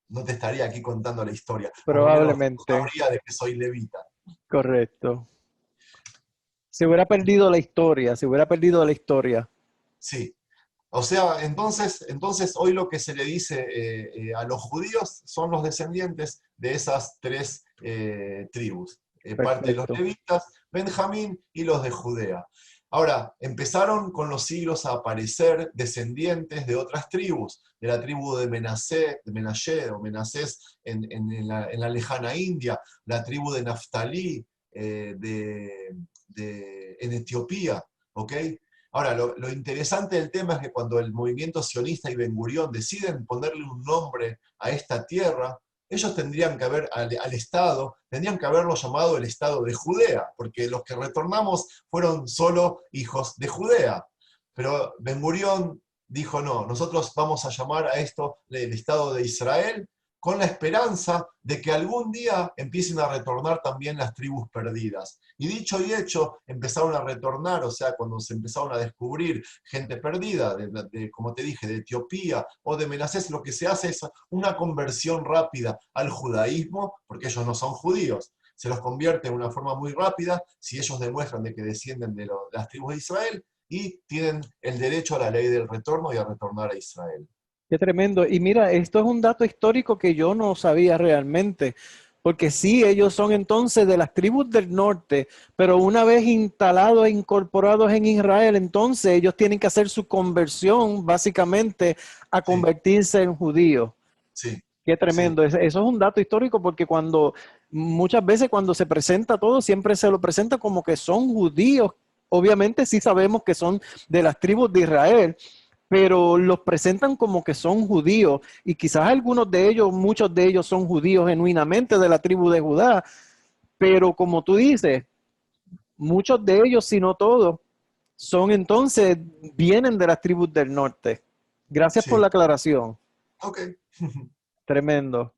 no te estaría aquí contando la historia. Por lo menos no
Probablemente.
sabría de que soy levita.
Correcto. Se hubiera perdido la historia, se hubiera perdido la historia.
Sí. O sea, entonces hoy lo que se le dice a los judíos son los descendientes de esas tres tribus. Parte de los
Perfecto.
levitas, Benjamín y los de Judea. Ahora, empezaron con los siglos a aparecer descendientes de otras tribus, de la tribu de Menashe o Menasés en la lejana India, la tribu de Naftalí en Etiopía, ¿ok? Ahora, lo interesante del tema es que cuando el movimiento sionista y Ben Gurión deciden ponerle un nombre a esta tierra, ellos tendrían que haber, al Estado, tendrían que haberlo llamado el Estado de Judea, porque los que retornamos fueron solo hijos de Judea. Pero Ben Gurión dijo, no, nosotros vamos a llamar a esto el Estado de Israel, con la esperanza de que algún día empiecen a retornar también las tribus perdidas. Y dicho y hecho, empezaron a retornar, o sea, cuando se empezaron a descubrir gente perdida, como te dije, de Etiopía o de Menasés, lo que se hace es una conversión rápida al judaísmo, porque ellos no son judíos. Se los convierte de una forma muy rápida si ellos demuestran de que descienden de las tribus de Israel y tienen el derecho a la ley del retorno y a retornar a Israel.
Qué tremendo. Y mira, esto es un dato histórico que yo no sabía realmente, porque sí, ellos son entonces de las tribus del norte, pero una vez instalados e incorporados en Israel, entonces ellos tienen que hacer su conversión básicamente a
Sí,
convertirse en judíos.
sí,
Qué
sí,
tremendo. Eso es un dato histórico porque muchas veces cuando se presenta todo, siempre se lo presenta como que son judíos. Obviamente sí sabemos que son de las tribus de Israel, pero los presentan como que son judíos y quizás algunos de ellos, muchos de ellos son judíos genuinamente de la tribu de Judá, pero como tú dices, muchos de ellos, si no todos, son entonces, vienen de las tribus del norte. Gracias por
sí.
la aclaración.
Ok.
Tremendo.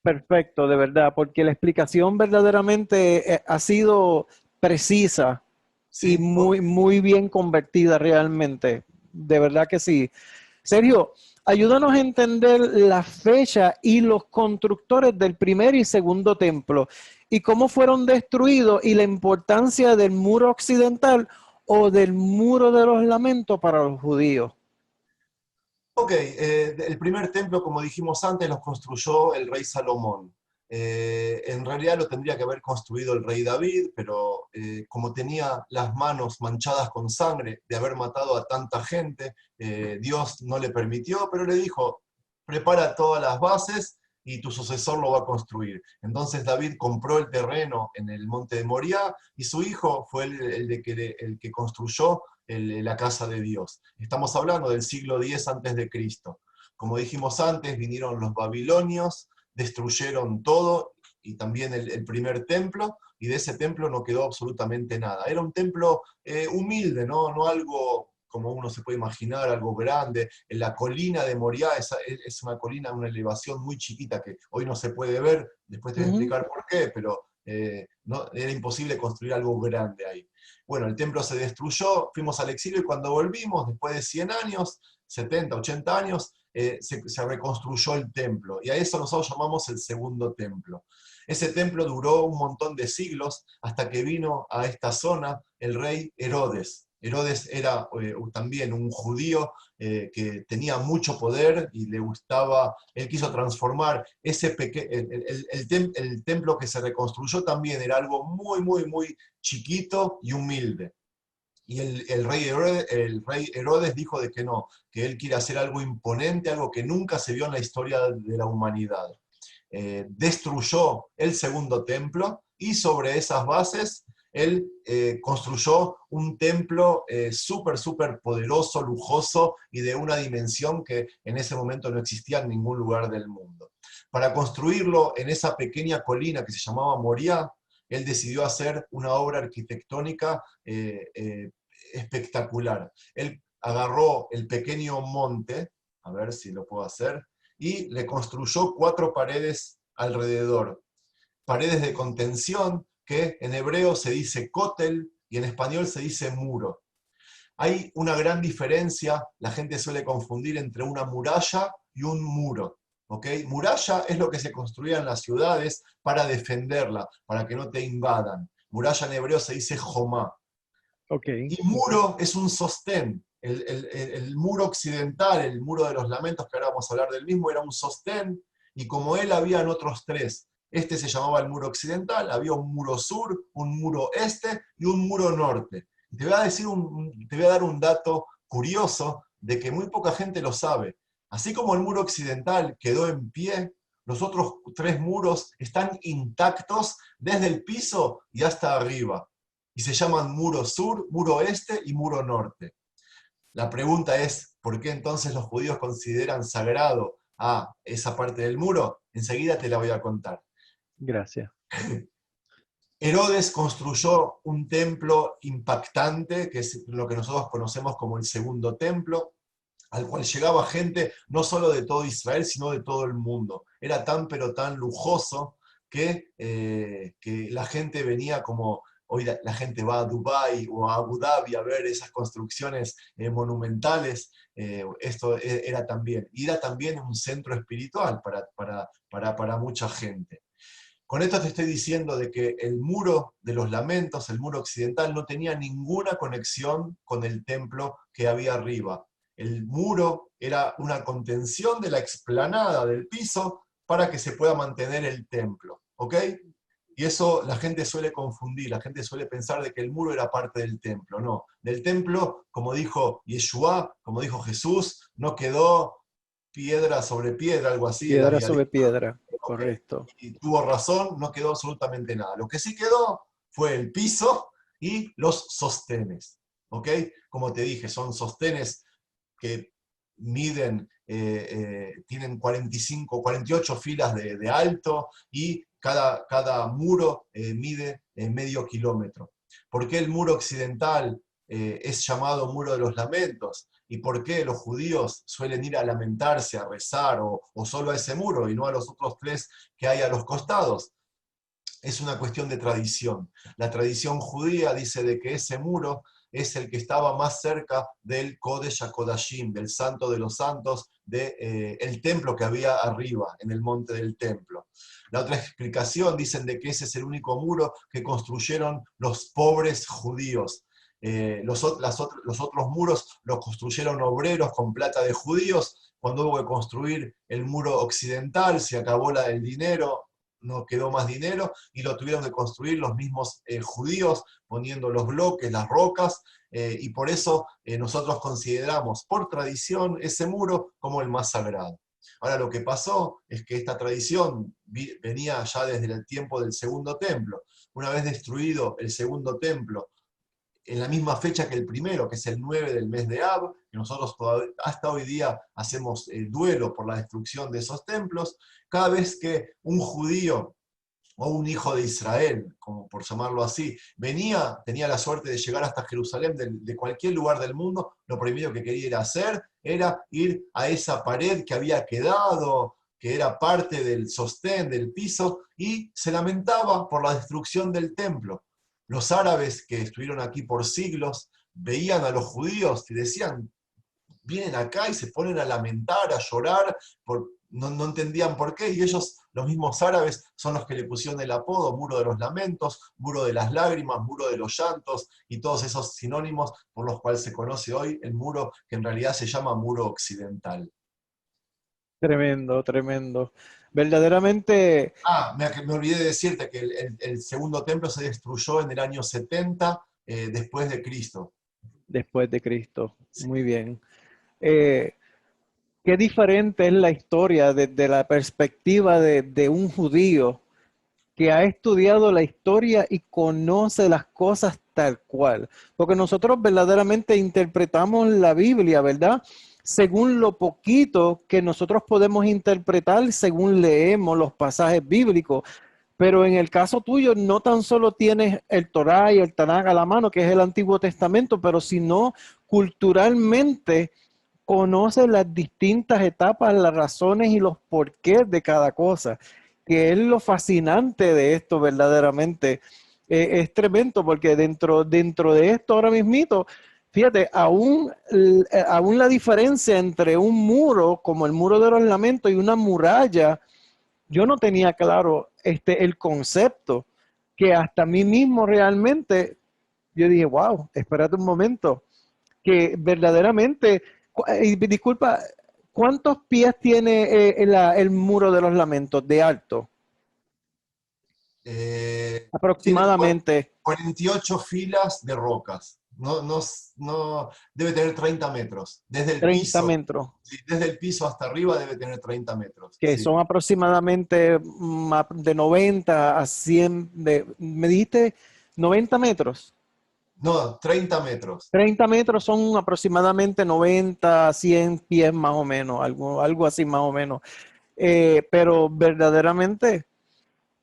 Perfecto, de verdad, porque la explicación verdaderamente ha sido precisa y
Sí, ok.
muy bien convertida realmente. De verdad que sí. Sergio, ayúdanos a entender la fecha y los constructores del primer y segundo templo y cómo fueron destruidos y la importancia del muro occidental o del muro de los lamentos para los judíos.
Ok, el primer templo, como dijimos antes, lo construyó el rey Salomón. En realidad lo tendría que haber construido el rey David, pero como tenía las manos manchadas con sangre de haber matado a tanta gente, Dios no le permitió, pero le dijo, prepara todas las bases y tu sucesor lo va a construir. Entonces David compró el terreno en el monte de Moriah y su hijo fue el que construyó la casa de Dios. Estamos hablando del siglo X antes de Cristo. Como dijimos antes, vinieron los babilonios, destruyeron todo y también el primer templo, y de ese templo no quedó absolutamente nada. Era un templo humilde, ¿no? Algo como uno se puede imaginar, algo grande. En la colina de Moriah es una colina, una elevación muy chiquita que hoy no se puede ver, después te voy a
Ujú,
explicar por qué, pero no, era imposible construir algo grande ahí. Bueno, el templo se destruyó, fuimos al exilio y cuando volvimos, después de 100 años, 70, 80 años, se reconstruyó el templo. Y a eso nosotros llamamos el segundo templo. Ese templo duró un montón de siglos hasta que vino a esta zona el rey Herodes. Herodes era también un judío que tenía mucho poder y le gustaba, él quiso transformar el templo que se reconstruyó también era algo muy chiquito y humilde. Y el rey Herodes dijo de que no, que él quiere hacer algo imponente, algo que nunca se vio en la historia de la humanidad. Destruyó el segundo templo y sobre esas bases él construyó un templo súper poderoso, lujoso y de una dimensión que en ese momento no existía en ningún lugar del mundo. Para construirlo en esa pequeña colina que se llamaba Moriah, él decidió hacer una obra arquitectónica espectacular. Él agarró el pequeño monte, a ver si lo puedo hacer, y le construyó 4 paredes alrededor. Paredes de contención que en hebreo se dice kotel y en español se dice muro. Hay una gran diferencia, la gente suele confundir entre una muralla y un muro. ¿ok? Muralla es lo que se construía en las ciudades para defenderla, para que no te invadan. Muralla en hebreo se dice jomá.
Ok.
Y muro es un sostén. El muro occidental, el muro de los lamentos, que ahora vamos a hablar del mismo, era un sostén, y como él habían otros tres. Este se llamaba el muro occidental, había un muro sur, un muro este y un muro norte. Y te voy a decir te voy a dar un dato curioso de que muy poca gente lo sabe. Así como el muro occidental quedó en pie, los otros tres muros están intactos desde el piso y hasta arriba. Y se llaman muro sur, muro este y muro norte. La pregunta es, ¿por qué entonces los judíos consideran sagrado a esa parte del muro? Enseguida te la voy a contar.
Gracias.
Herodes construyó un templo impactante, que es lo que nosotros conocemos como el segundo templo, al cual llegaba gente no solo de todo Israel, sino de todo el mundo. Era tan pero tan lujoso que la gente venía como... Hoy la gente va a Dubái o a Abu Dhabi a ver esas construcciones monumentales. Esto era también. Y era también un centro espiritual para mucha gente. Con esto te estoy diciendo de que el muro de los lamentos, el muro occidental, no tenía ninguna conexión con el templo que había arriba. El muro era una contención de la explanada del piso para que se pueda mantener el templo. ¿Ok? Y eso la gente suele confundir, la gente suele pensar de que el muro era parte del templo. No, del templo, como dijo Yeshua, como dijo Jesús, no quedó piedra sobre piedra, algo así, él
Piedra
había
sobre
dicho.
piedra,
Ok,
correcto.
y tuvo razón, no quedó absolutamente nada. Lo que sí quedó fue el piso y los sostenes. ¿Ok? Como te dije, son sostenes que miden, tienen 45, 48 filas de alto y cada muro mide medio kilómetro. ¿Por qué el muro occidental es llamado muro de los lamentos? ¿Y por qué los judíos suelen ir a lamentarse, a rezar o solo a ese muro y no a los otros tres que hay a los costados? Es una cuestión de tradición. La tradición judía dice de que ese muro es el que estaba más cerca del Kodesh HaKodashim, del Santo de los Santos, del templo que había arriba, en el monte del templo. La otra explicación dicen de que ese es el único muro que construyeron los pobres judíos. Los otros muros los construyeron obreros con plata de judíos. Cuando hubo que construir el muro occidental, se acabó el dinero, no quedó más dinero y lo tuvieron que construir los mismos judíos, poniendo los bloques, las rocas, y por eso nosotros consideramos por tradición ese muro como el más sagrado. Ahora lo que pasó es que esta tradición venía ya desde el tiempo del segundo templo. Una vez destruido el segundo templo, en la misma fecha que el primero, que es el 9 del mes de Ab, que nosotros hasta hoy día hacemos duelo por la destrucción de esos templos, cada vez que un judío o un hijo de Israel, como por llamarlo así, tenía la suerte de llegar hasta Jerusalén de cualquier lugar del mundo, lo primero que quería ir a hacer era ir a esa pared que había quedado, que era parte del sostén, del piso, y se lamentaba por la destrucción del templo. Los árabes que estuvieron aquí por siglos veían a los judíos y decían, vienen acá y se ponen a lamentar, a llorar, no entendían por qué, y ellos, los mismos árabes, son los que le pusieron el apodo muro de los lamentos, muro de las lágrimas, muro de los llantos, y todos esos sinónimos por los cuales se conoce hoy el muro que en realidad se llama muro occidental.
Tremendo, tremendo. Verdaderamente,
Me olvidé de decirte que el segundo templo se destruyó en el año 70 después de Cristo.
después de Cristo.
Sí.
Muy bien. Eh, Qué diferente es la historia desde la perspectiva de un judío que ha estudiado la historia y conoce las cosas tal cual. Porque nosotros verdaderamente interpretamos la Biblia, ¿verdad? Según lo poquito que nosotros podemos interpretar según leemos los pasajes bíblicos. Pero en el caso tuyo, no tan solo tienes el Torá y el Tanakh a la mano, que es el Antiguo Testamento, pero sino culturalmente conoces las distintas etapas, las razones y los porqués de cada cosa, que es lo fascinante de esto verdaderamente. Es tremendo porque dentro de esto ahora mismito, fíjate, aún la diferencia entre un muro, como el muro de los lamentos, y una muralla, yo no tenía claro el concepto, que hasta a mí mismo realmente, yo dije, wow, espérate un momento, que verdaderamente, disculpa, ¿cuántos pies tiene el muro de los lamentos de alto?
Tiene
Aproximadamente
48 filas de rocas. No, debe tener 30 metros. Desde el
30
piso,
metros,
sí, desde el piso hasta arriba debe tener 30 metros.
que
Sí.
son aproximadamente de 90 a 100, me dijiste 90 metros.
No, 30 metros.
30 metros son aproximadamente 90 a 100 pies más o menos, algo así más o menos. Pero verdaderamente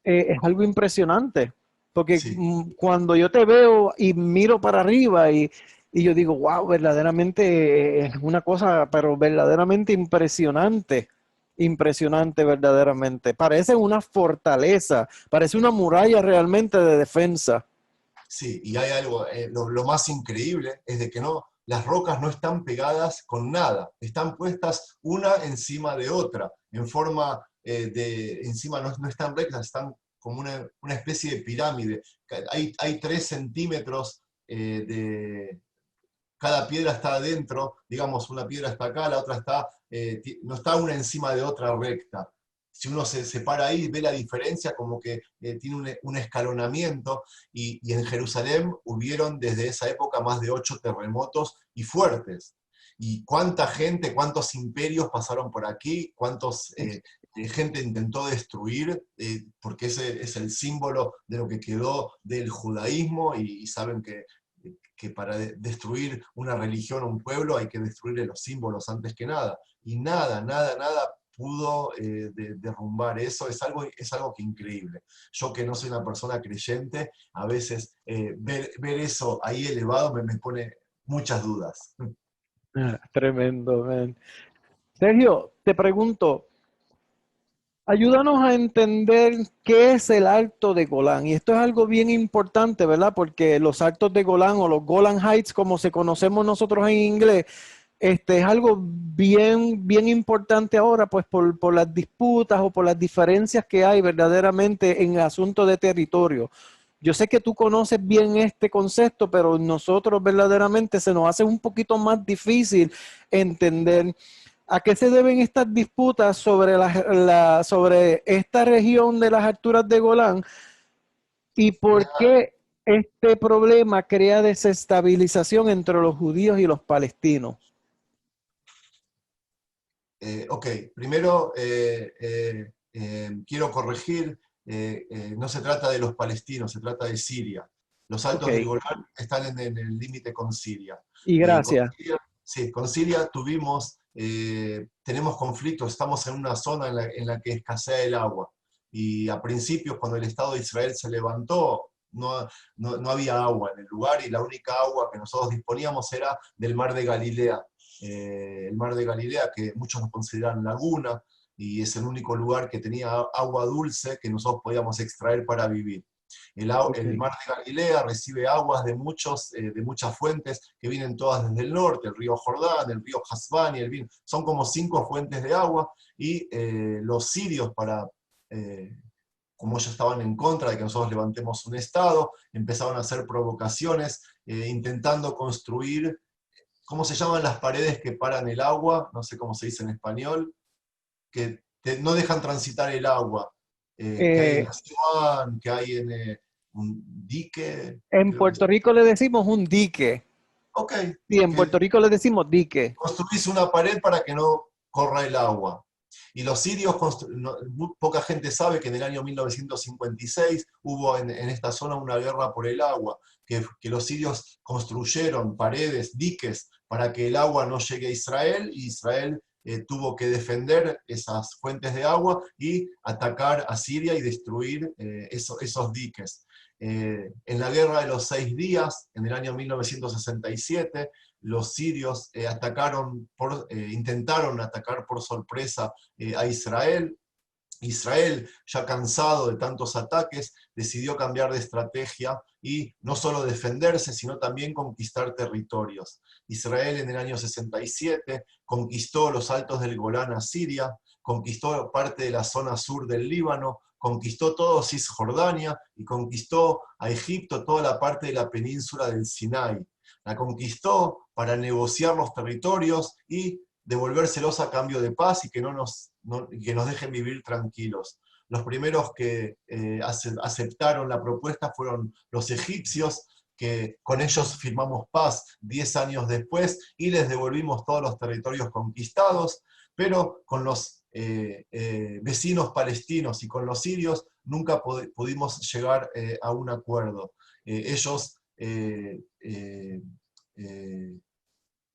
es algo impresionante, porque
Sí,
cuando yo te veo y miro para arriba y yo digo, wow, verdaderamente es una cosa, pero verdaderamente impresionante, impresionante verdaderamente. Parece una fortaleza, parece una muralla realmente de defensa.
sí. Y hay algo, lo más increíble es de que no, las rocas no están pegadas con nada, están puestas una encima de otra, en forma encima no están rectas, están como una especie de pirámide. Hay 3 centímetros cada piedra está adentro, digamos, una piedra está acá, la otra está, no está una encima de otra recta. Si uno se separa ahí, ve la diferencia, como que tiene un escalonamiento, y en Jerusalén hubieron desde esa época más de 8 terremotos y fuertes. Y cuánta gente, cuántos imperios pasaron por aquí, cuántos gente intentó destruir, porque ese es el símbolo de lo que quedó del judaísmo, y saben que para destruir una religión o un pueblo hay que destruir los símbolos antes que nada. Y nada pudo derrumbar eso. Es algo que increíble. Yo, que no soy una persona creyente, a veces ver eso ahí elevado me pone muchas dudas.
Tremendo, man. Sergio, te pregunto, ayúdanos a entender qué es el Alto de Golán. Y esto es algo bien importante, ¿verdad? Porque los Altos de Golán o los Golan Heights, como se conocemos nosotros en inglés, es algo bien, bien importante ahora, pues por las disputas o por las diferencias que hay verdaderamente en asuntos de territorio. Yo sé que tú conoces bien este concepto, pero nosotros verdaderamente se nos hace un poquito más difícil entender a qué se deben estas disputas sobre, sobre esta región de las alturas de Golán y por qué este problema crea desestabilización entre los judíos y los palestinos.
Ok, primero quiero corregir, no se trata de los palestinos, se trata de Siria. Los
Ok,
Altos del Golán están en el límite con Siria.
y gracias.
Sí, con Siria tenemos conflictos, estamos en una zona en la que escasea el agua. Y a principios, cuando el Estado de Israel se levantó, no había agua en el lugar, y la única agua que nosotros disponíamos era del mar de Galilea. El mar de Galilea, que muchos lo consideran laguna, y es el único lugar que tenía agua dulce que nosotros podíamos extraer para vivir.
Ok,
El mar de Galilea recibe aguas de muchas fuentes que vienen todas desde el norte: el río Jordán, el río Hasbán y el Vin. Son como 5 fuentes de agua, y los sirios, como ellos estaban en contra de que nosotros levantemos un estado, empezaron a hacer provocaciones, intentando construir, ¿cómo se llaman las paredes que paran el agua? No sé cómo se dice en español, que no dejan transitar el agua, que hay en
eh,
Asuán, que hay en un dique,
en
creo que
Puerto Rico le decimos un dique.
ok,
Sí, en
que
Puerto Rico le decimos dique.
construís una pared para que no corra el agua. Y los sirios, poca gente sabe que en el año 1956 hubo en esta zona una guerra por el agua, que los sirios construyeron paredes, diques, para que el agua no llegue a Israel, y Israel tuvo que defender esas fuentes de agua y atacar a Siria y destruir esos diques. En la Guerra de los 6 días, en el año 1967, los sirios intentaron atacar por sorpresa a Israel. Israel, ya cansado de tantos ataques, decidió cambiar de estrategia y no solo defenderse, sino también conquistar territorios. Israel en el año 67 conquistó los altos del Golán a Siria, conquistó parte de la zona sur del Líbano, conquistó todo Cisjordania y conquistó a Egipto toda la parte de la península del Sinai. La conquistó para negociar los territorios y devolvérselos a cambio de paz y que, que nos dejen vivir tranquilos. Los primeros que aceptaron la propuesta fueron los egipcios, que con ellos firmamos paz 10 años después y les devolvimos todos los territorios conquistados, pero con los vecinos palestinos y con los sirios nunca pudimos llegar a un acuerdo. Ellos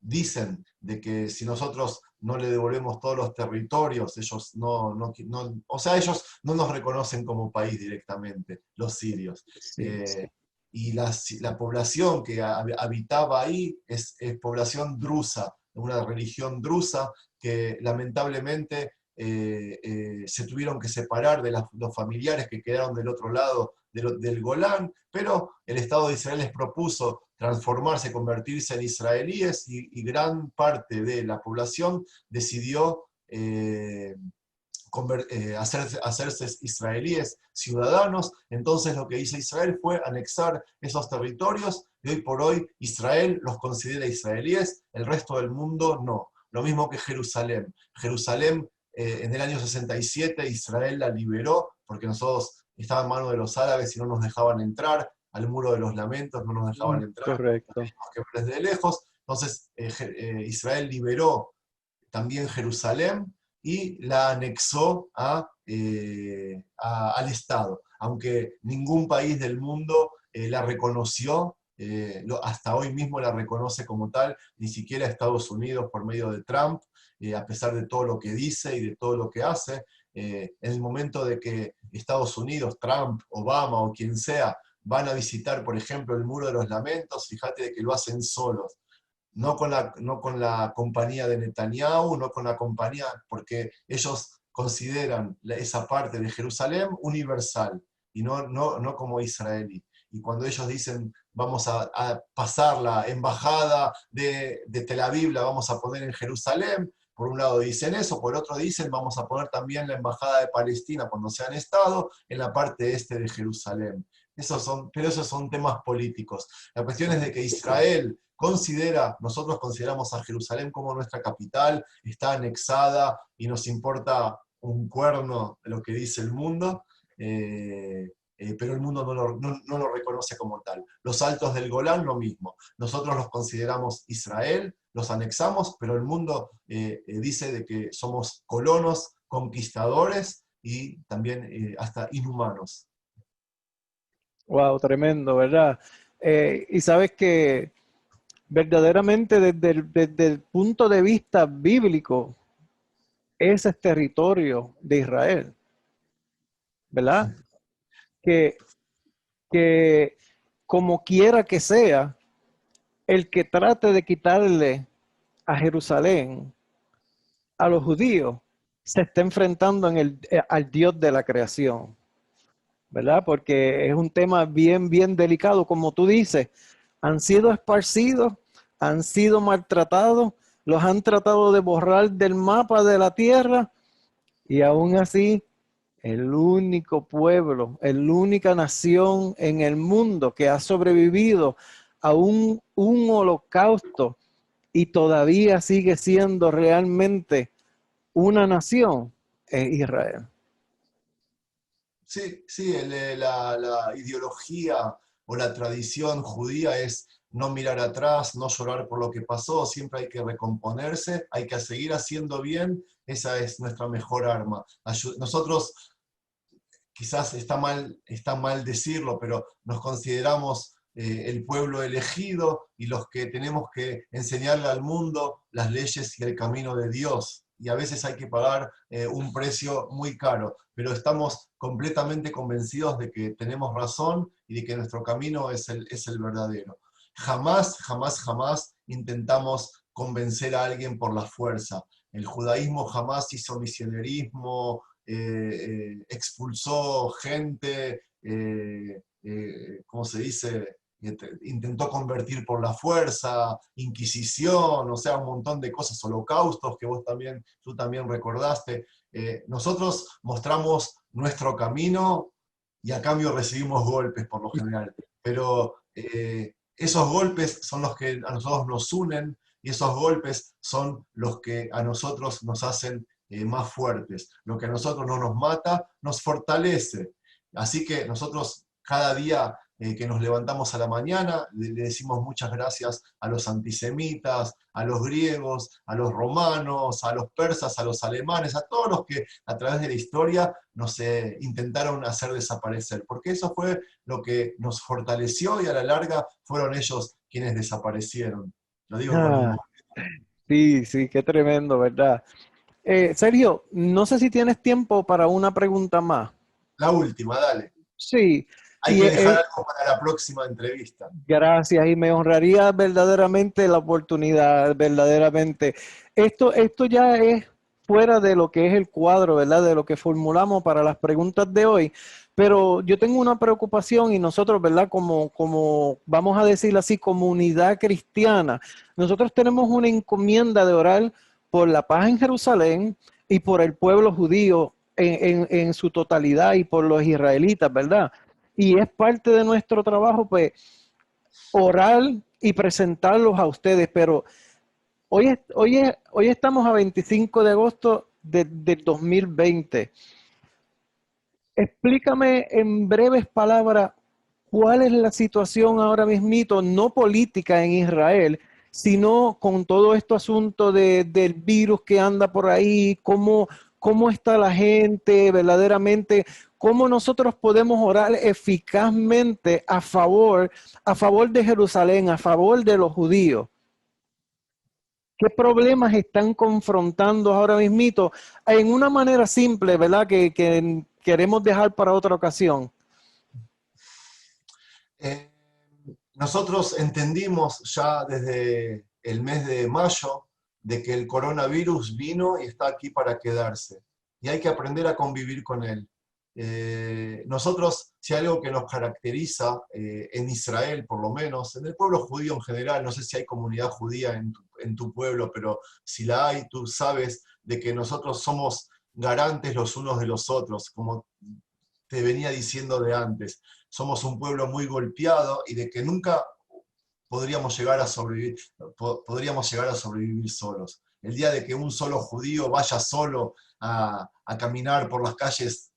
dicen de que si nosotros no le devolvemos todos los territorios, ellos o sea, ellos no nos reconocen como país directamente, los sirios.
Sí, sí.
Y la población que habitaba ahí es población drusa, una religión drusa que lamentablemente se tuvieron que separar de los familiares que quedaron del otro lado del Golán, pero el Estado de Israel les propuso transformarse, convertirse en israelíes y gran parte de la población decidió hacerse israelíes ciudadanos. Entonces lo que hizo Israel fue anexar esos territorios y hoy por hoy Israel los considera israelíes, el resto del mundo no. Lo mismo que Jerusalén. Jerusalén en el año 67 Israel la liberó porque nosotros estaba en manos de los árabes y no nos dejaban entrar, al muro de los lamentos no nos dejaban entrar,
Correcto.
teníamos que ver desde lejos. Entonces Israel liberó también Jerusalén y la anexó al Estado, aunque ningún país del mundo la reconoció, hasta hoy mismo la reconoce como tal, ni siquiera Estados Unidos por medio de Trump, a pesar de todo lo que dice y de todo lo que hace. En el momento de que Estados Unidos, Trump, Obama o quien sea, van a visitar, por ejemplo, el Muro de los Lamentos, fíjate de que lo hacen solos, no con la compañía de Netanyahu, no con la compañía, porque ellos consideran esa parte de Jerusalén universal y no como israelí. Y cuando ellos dicen vamos a pasar la embajada de Tel Aviv, la vamos a poner en Jerusalén, por un lado dicen eso, por otro dicen vamos a poner también la embajada de Palestina cuando sean Estado en la parte este de Jerusalén. Pero esos son temas políticos. La cuestión es de que Israel nosotros consideramos a Jerusalén como nuestra capital, está anexada y nos importa un cuerno de lo que dice el mundo, pero el mundo no lo reconoce como tal. Los altos del Golán, lo mismo. Nosotros los consideramos Israel, los anexamos, pero el mundo dice de que somos colonos, conquistadores y también hasta inhumanos.
Wow, tremendo, ¿verdad? Y sabes que verdaderamente desde el punto de vista bíblico, ese es territorio de Israel, ¿verdad? Que, que como quiera que sea, el que trate de quitarle a Jerusalén a los judíos se está enfrentando al Dios de la creación, ¿verdad? Porque es un tema bien, bien delicado, como tú dices, han sido esparcidos, han sido maltratados, los han tratado de borrar del mapa de la tierra y aún así el único pueblo, la única nación en el mundo que ha sobrevivido a un holocausto y todavía sigue siendo realmente una nación es Israel.
Sí, sí, la ideología o la tradición judía es no mirar atrás, no llorar por lo que pasó, siempre hay que recomponerse, hay que seguir haciendo bien, esa es nuestra mejor arma. Nosotros, quizás está mal decirlo, pero nos consideramos el pueblo elegido y los que tenemos que enseñarle al mundo las leyes y el camino de Dios. Y a veces hay que pagar un precio muy caro, pero estamos completamente convencidos de que tenemos razón y de que nuestro camino es el verdadero. Jamás, jamás, jamás intentamos convencer a alguien por la fuerza. El judaísmo jamás hizo misionerismo, expulsó gente, ¿cómo se dice? Intentó convertir por la fuerza, Inquisición, o sea, un montón de cosas, holocaustos que tú también recordaste. Nosotros mostramos nuestro camino y a cambio recibimos golpes por lo general, pero esos golpes son los que a nosotros nos unen y esos golpes son los que a nosotros nos hacen más fuertes. Lo que a nosotros no nos mata, nos fortalece. Así que nosotros cada día que nos levantamos a la mañana, le decimos muchas gracias a los antisemitas, a los griegos, a los romanos, a los persas, a los alemanes, a todos los que a través de la historia nos intentaron hacer desaparecer, porque eso fue lo que nos fortaleció y a la larga fueron ellos quienes desaparecieron. Lo digo con
Ah,
humor.
sí, sí, qué tremendo, ¿verdad? Sergio, no sé si tienes tiempo para una pregunta más.
La última, dale.
Sí,
Hay
y
que dejar algo para la próxima entrevista.
gracias, y me honraría verdaderamente la oportunidad, verdaderamente. Esto ya es fuera de lo que es el cuadro, ¿verdad? De lo que formulamos para las preguntas de hoy, pero yo tengo una preocupación y nosotros, ¿verdad? Como vamos a decir así, comunidad cristiana, nosotros tenemos una encomienda de orar por la paz en Jerusalén y por el pueblo judío en su totalidad y por los israelitas, ¿verdad? Y es parte de nuestro trabajo, pues, orar y presentarlos a ustedes, pero hoy estamos a 25 de agosto del 2020. Explícame en breves palabras cuál es la situación ahora mismito, no política en Israel, sino con todo este asunto del virus que anda por ahí, cómo está la gente verdaderamente, cómo nosotros podemos orar eficazmente a favor de Jerusalén, a favor de los judíos. ¿Qué problemas están confrontando ahora mismito? En una manera simple, ¿verdad? Que queremos dejar para otra ocasión.
Eh, Nosotros entendimos ya desde el mes de mayo de que el coronavirus vino y está aquí para quedarse. Y hay que aprender a convivir con él. Nosotros, si hay algo que nos caracteriza en Israel, por lo menos, en el pueblo judío en general, no sé si hay comunidad judía en tu pueblo, pero si la hay, tú sabes de que nosotros somos garantes los unos de los otros, como te venía diciendo de antes. Somos un pueblo muy golpeado y de que nunca podríamos llegar a sobrevivir solos. El día de que un solo judío vaya solo a caminar por las calles,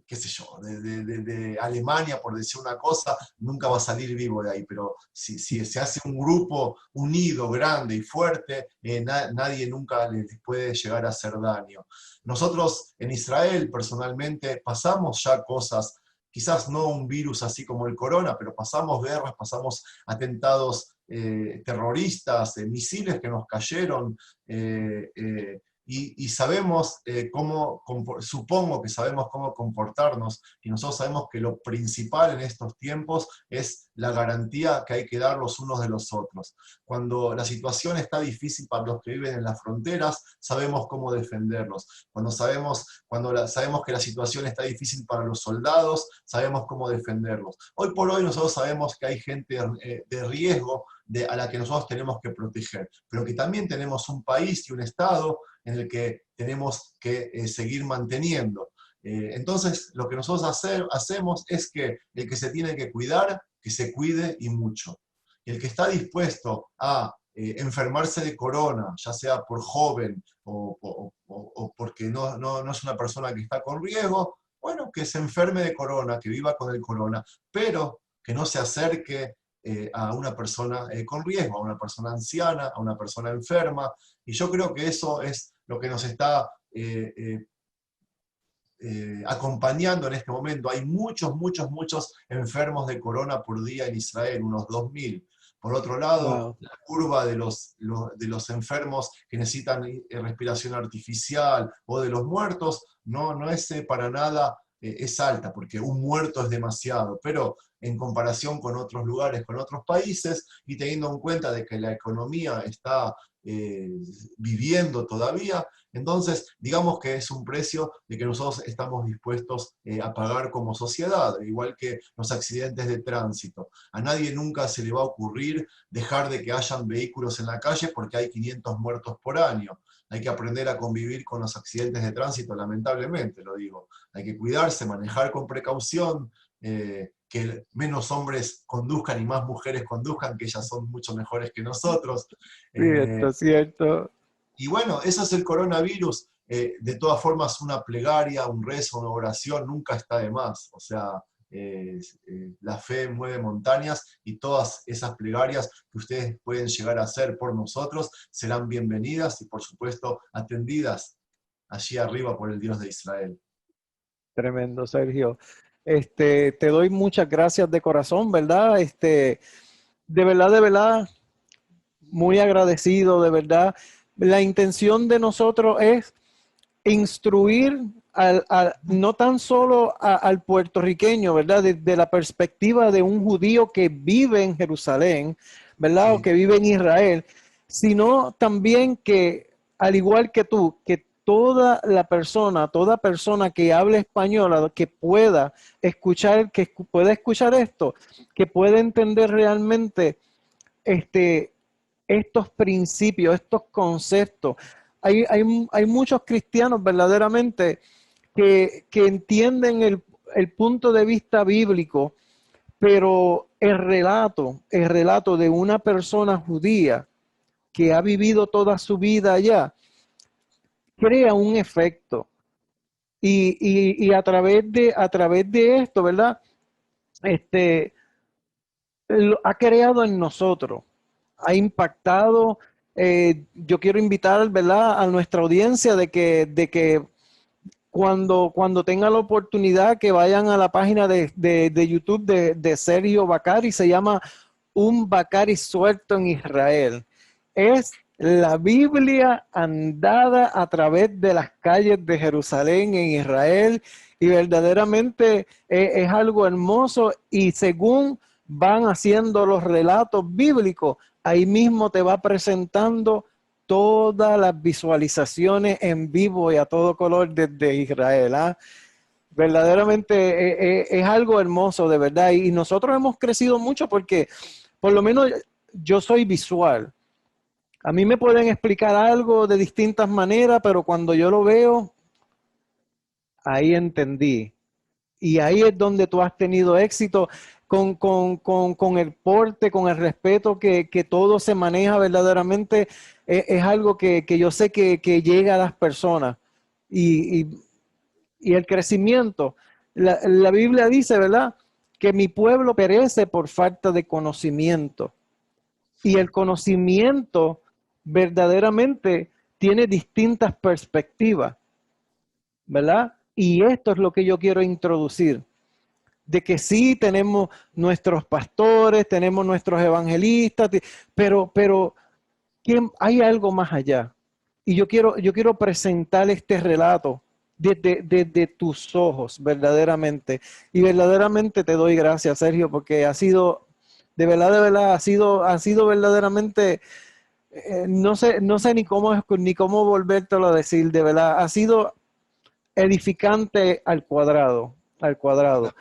qué sé yo, de Alemania, por decir una cosa, nunca va a salir vivo de ahí, pero si se hace un grupo unido, grande y fuerte, nadie nunca les puede llegar a hacer daño. Nosotros en Israel, personalmente, pasamos ya cosas, quizás no un virus así como el corona, pero pasamos guerras, pasamos atentados terroristas, misiles que nos cayeron, y sabemos supongo que sabemos cómo comportarnos, y nosotros sabemos que lo principal en estos tiempos es la garantía que hay que dar los unos de los otros. Cuando la situación está difícil para los que viven en las fronteras, sabemos cómo defenderlos. Sabemos que la situación está difícil para los soldados, sabemos cómo defenderlos. Hoy por hoy nosotros sabemos que hay gente de riesgo a la que nosotros tenemos que proteger, pero que también tenemos un país y un Estado en el que tenemos que seguir manteniendo. Entonces, lo que nosotros hacemos es que el que se tiene que cuidar, que se cuide y mucho. Y el que está dispuesto a enfermarse de corona, ya sea por joven o porque no es una persona que está con riesgo, bueno, que se enferme de corona, que viva con el corona, pero que no se acerque a una persona con riesgo, a una persona anciana, a una persona enferma, y yo creo que eso es lo que nos está acompañando en este momento. Hay muchos enfermos de corona por día en Israel, unos 2000. Por otro lado,
Wow.
la curva de los enfermos que necesitan respiración artificial o de los muertos no es para nada es alta, porque un muerto es demasiado, pero en comparación con otros lugares, con otros países, y teniendo en cuenta de que la economía está eh, viviendo todavía. Entonces, digamos que es un precio de que nosotros estamos dispuestos a pagar como sociedad, igual que los accidentes de tránsito. A nadie nunca se le va a ocurrir dejar de que hayan vehículos en la calle porque hay 500 muertos por año. Hay que aprender a convivir con los accidentes de tránsito, lamentablemente, lo digo. Hay que cuidarse, manejar con precaución, que menos hombres conduzcan y más mujeres conduzcan, que ellas son mucho mejores que nosotros.
Cierto, cierto.
Y bueno, eso es el coronavirus. De todas formas, una plegaria, un rezo, una oración nunca está de más. O sea, la fe mueve montañas y todas esas plegarias que ustedes pueden llegar a hacer por nosotros serán bienvenidas y, por supuesto, atendidas allí arriba por el Dios de Israel.
Tremendo, Sergio. Te doy muchas gracias de corazón, ¿verdad? De verdad, muy agradecido, de verdad. La intención de nosotros es instruir no tan solo al puertorriqueño, ¿verdad? Desde la perspectiva de un judío que vive en Jerusalén, ¿verdad?
Sí.
O que vive en Israel, sino también que, al igual que tú, que toda persona que hable español, que pueda escuchar esto, que pueda entender realmente estos principios, estos conceptos. Hay muchos cristianos verdaderamente que entienden el punto de vista bíblico, pero el relato de una persona judía que ha vivido toda su vida allá, crea un efecto. Y a través de esto, ¿verdad? Ha creado en nosotros, ha impactado. Yo quiero invitar, ¿verdad?, a nuestra audiencia de que cuando tengan la oportunidad que vayan a la página de YouTube de Sergio Bacari, se llama Un Bacari Suelto en Israel. Es la Biblia andada a través de las calles de Jerusalén en Israel, y verdaderamente es algo hermoso, y según van haciendo los relatos bíblicos, ahí mismo te va presentando todas las visualizaciones en vivo y a todo color desde Israel. Verdaderamente es algo hermoso, de verdad. Y nosotros hemos crecido mucho porque, por lo menos, yo soy visual. A mí me pueden explicar algo de distintas maneras, pero cuando yo lo veo, ahí entendí. Y ahí es donde tú has tenido éxito con el porte, con el respeto que todo se maneja verdaderamente. Es algo que yo sé que llega a las personas. Y el crecimiento. La Biblia dice, ¿verdad?, que mi pueblo perece por falta de conocimiento. Y el conocimiento verdaderamente tiene distintas perspectivas, ¿verdad? Y esto es lo que yo quiero introducir, de que sí tenemos nuestros pastores, tenemos nuestros evangelistas, pero hay algo más allá. Y yo quiero presentar este relato desde tus ojos, verdaderamente. Y verdaderamente te doy gracias, Sergio, porque ha sido, de verdad, ha sido verdaderamente, no sé ni cómo volvértelo a decir, de verdad, ha sido edificante al cuadrado, al cuadrado.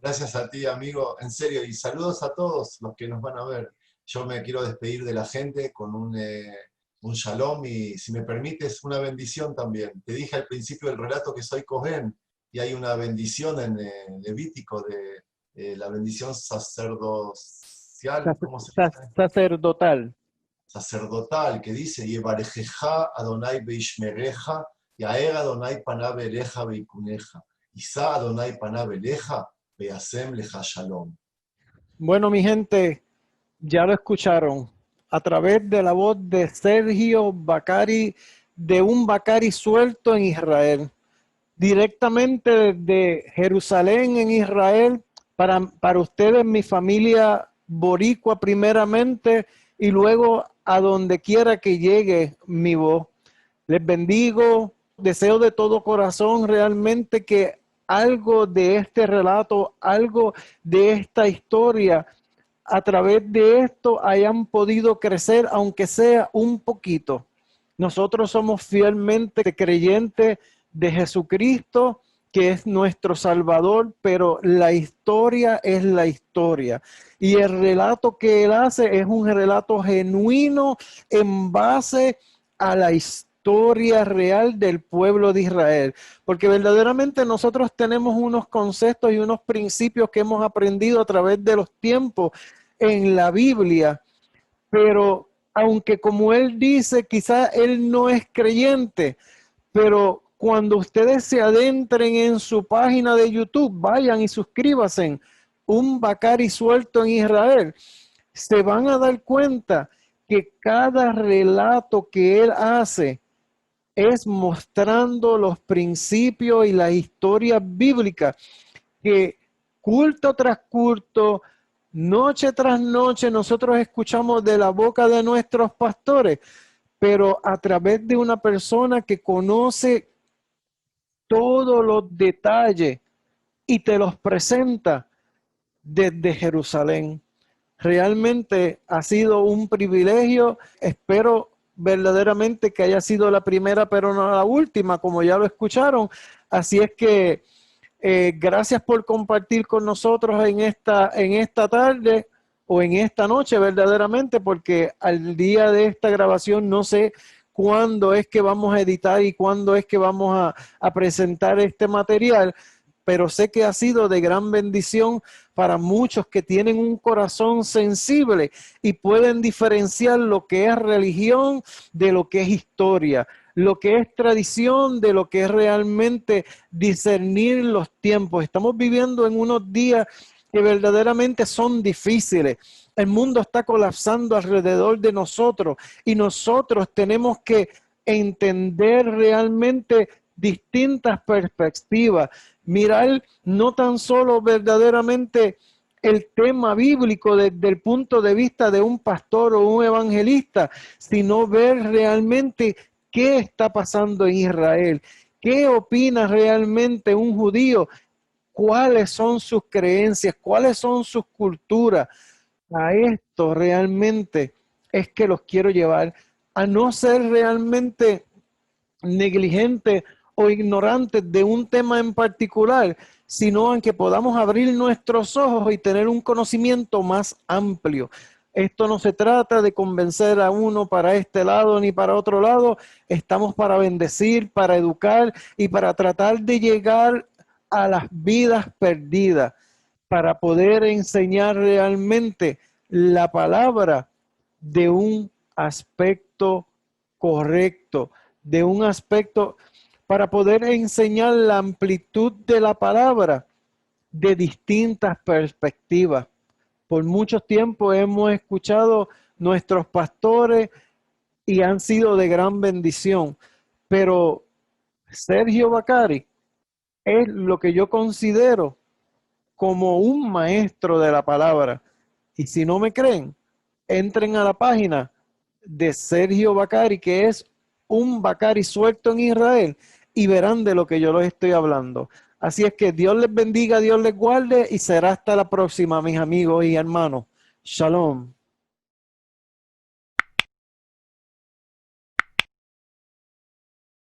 Gracias a ti, amigo, en serio, y saludos a todos los que nos van a ver. Yo me quiero despedir de la gente con un shalom y, si me permites, una bendición también. Te dije al principio del relato que soy Cohen y hay una bendición en Levítico de la bendición sacerdotal, ¿cómo se dice?
Sacerdotal.
Sacerdotal, que dice: Yevarejeja Adonai beishmereja, Yaer Adonai panav eleja beikuneja, Isa Adonai panav eleja, Beasem leja shalom.
Bueno, mi gente, ya lo escucharon a través de la voz de Sergio Bacari, de Un Bacari Suelto en Israel, directamente desde Jerusalén en Israel, para ustedes, mi familia boricua primeramente, y luego a donde quiera que llegue mi voz. Les bendigo, deseo de todo corazón realmente que algo de este relato, algo de esta historia a través de esto hayan podido crecer, aunque sea un poquito. Nosotros somos fielmente creyentes de Jesucristo, que es nuestro Salvador, pero la historia es la historia. Y el relato que él hace es un relato genuino en base a la historia real del pueblo de Israel. Porque verdaderamente nosotros tenemos unos conceptos y unos principios que hemos aprendido a través de los tiempos en la Biblia, pero aunque como él dice, quizá él no es creyente, pero cuando ustedes se adentren en su página de YouTube, vayan y suscríbanse, Un Bacari Suelto en Israel, se van a dar cuenta que cada relato que él hace es mostrando los principios y las historias bíblicas que culto tras culto, noche tras noche, nosotros escuchamos de la boca de nuestros pastores, pero a través de una persona que conoce todos los detalles y te los presenta desde Jerusalén. Realmente ha sido un privilegio. Espero verdaderamente que haya sido la primera, pero no la última, como ya lo escucharon. Así es que gracias por compartir con nosotros en esta tarde o en esta noche verdaderamente, porque al día de esta grabación no sé cuándo es que vamos a editar y cuándo es que vamos a presentar este material, pero sé que ha sido de gran bendición para muchos que tienen un corazón sensible y pueden diferenciar lo que es religión de lo que es historia, lo que es tradición de lo que es realmente discernir los tiempos. Estamos viviendo en unos días que verdaderamente son difíciles. El mundo está colapsando alrededor de nosotros y nosotros tenemos que entender realmente distintas perspectivas, mirar no tan solo verdaderamente el tema bíblico desde el punto de vista de un pastor o un evangelista, sino ver realmente qué está pasando en Israel, qué opina realmente un judío, cuáles son sus creencias, cuáles son sus culturas. A esto realmente es que los quiero llevar, a no ser realmente negligentes o ignorantes de un tema en particular, sino en que podamos abrir nuestros ojos y tener un conocimiento más amplio. Esto no se trata de convencer a uno para este lado ni para otro lado. Estamos para bendecir, para educar y para tratar de llegar a las vidas perdidas, para poder enseñar realmente la palabra de un aspecto correcto, de un aspecto para poder enseñar la amplitud de la palabra de distintas perspectivas. Por mucho tiempo hemos escuchado nuestros pastores y han sido de gran bendición, pero Sergio Bacari es lo que yo considero como un maestro de la palabra. Y si no me creen, entren a la página de Sergio Bacari, que es Un Bacari Suelto en Israel, y verán de lo que yo les estoy hablando. Así es que Dios les bendiga, Dios les guarde y será hasta la próxima, mis amigos y hermanos. Shalom.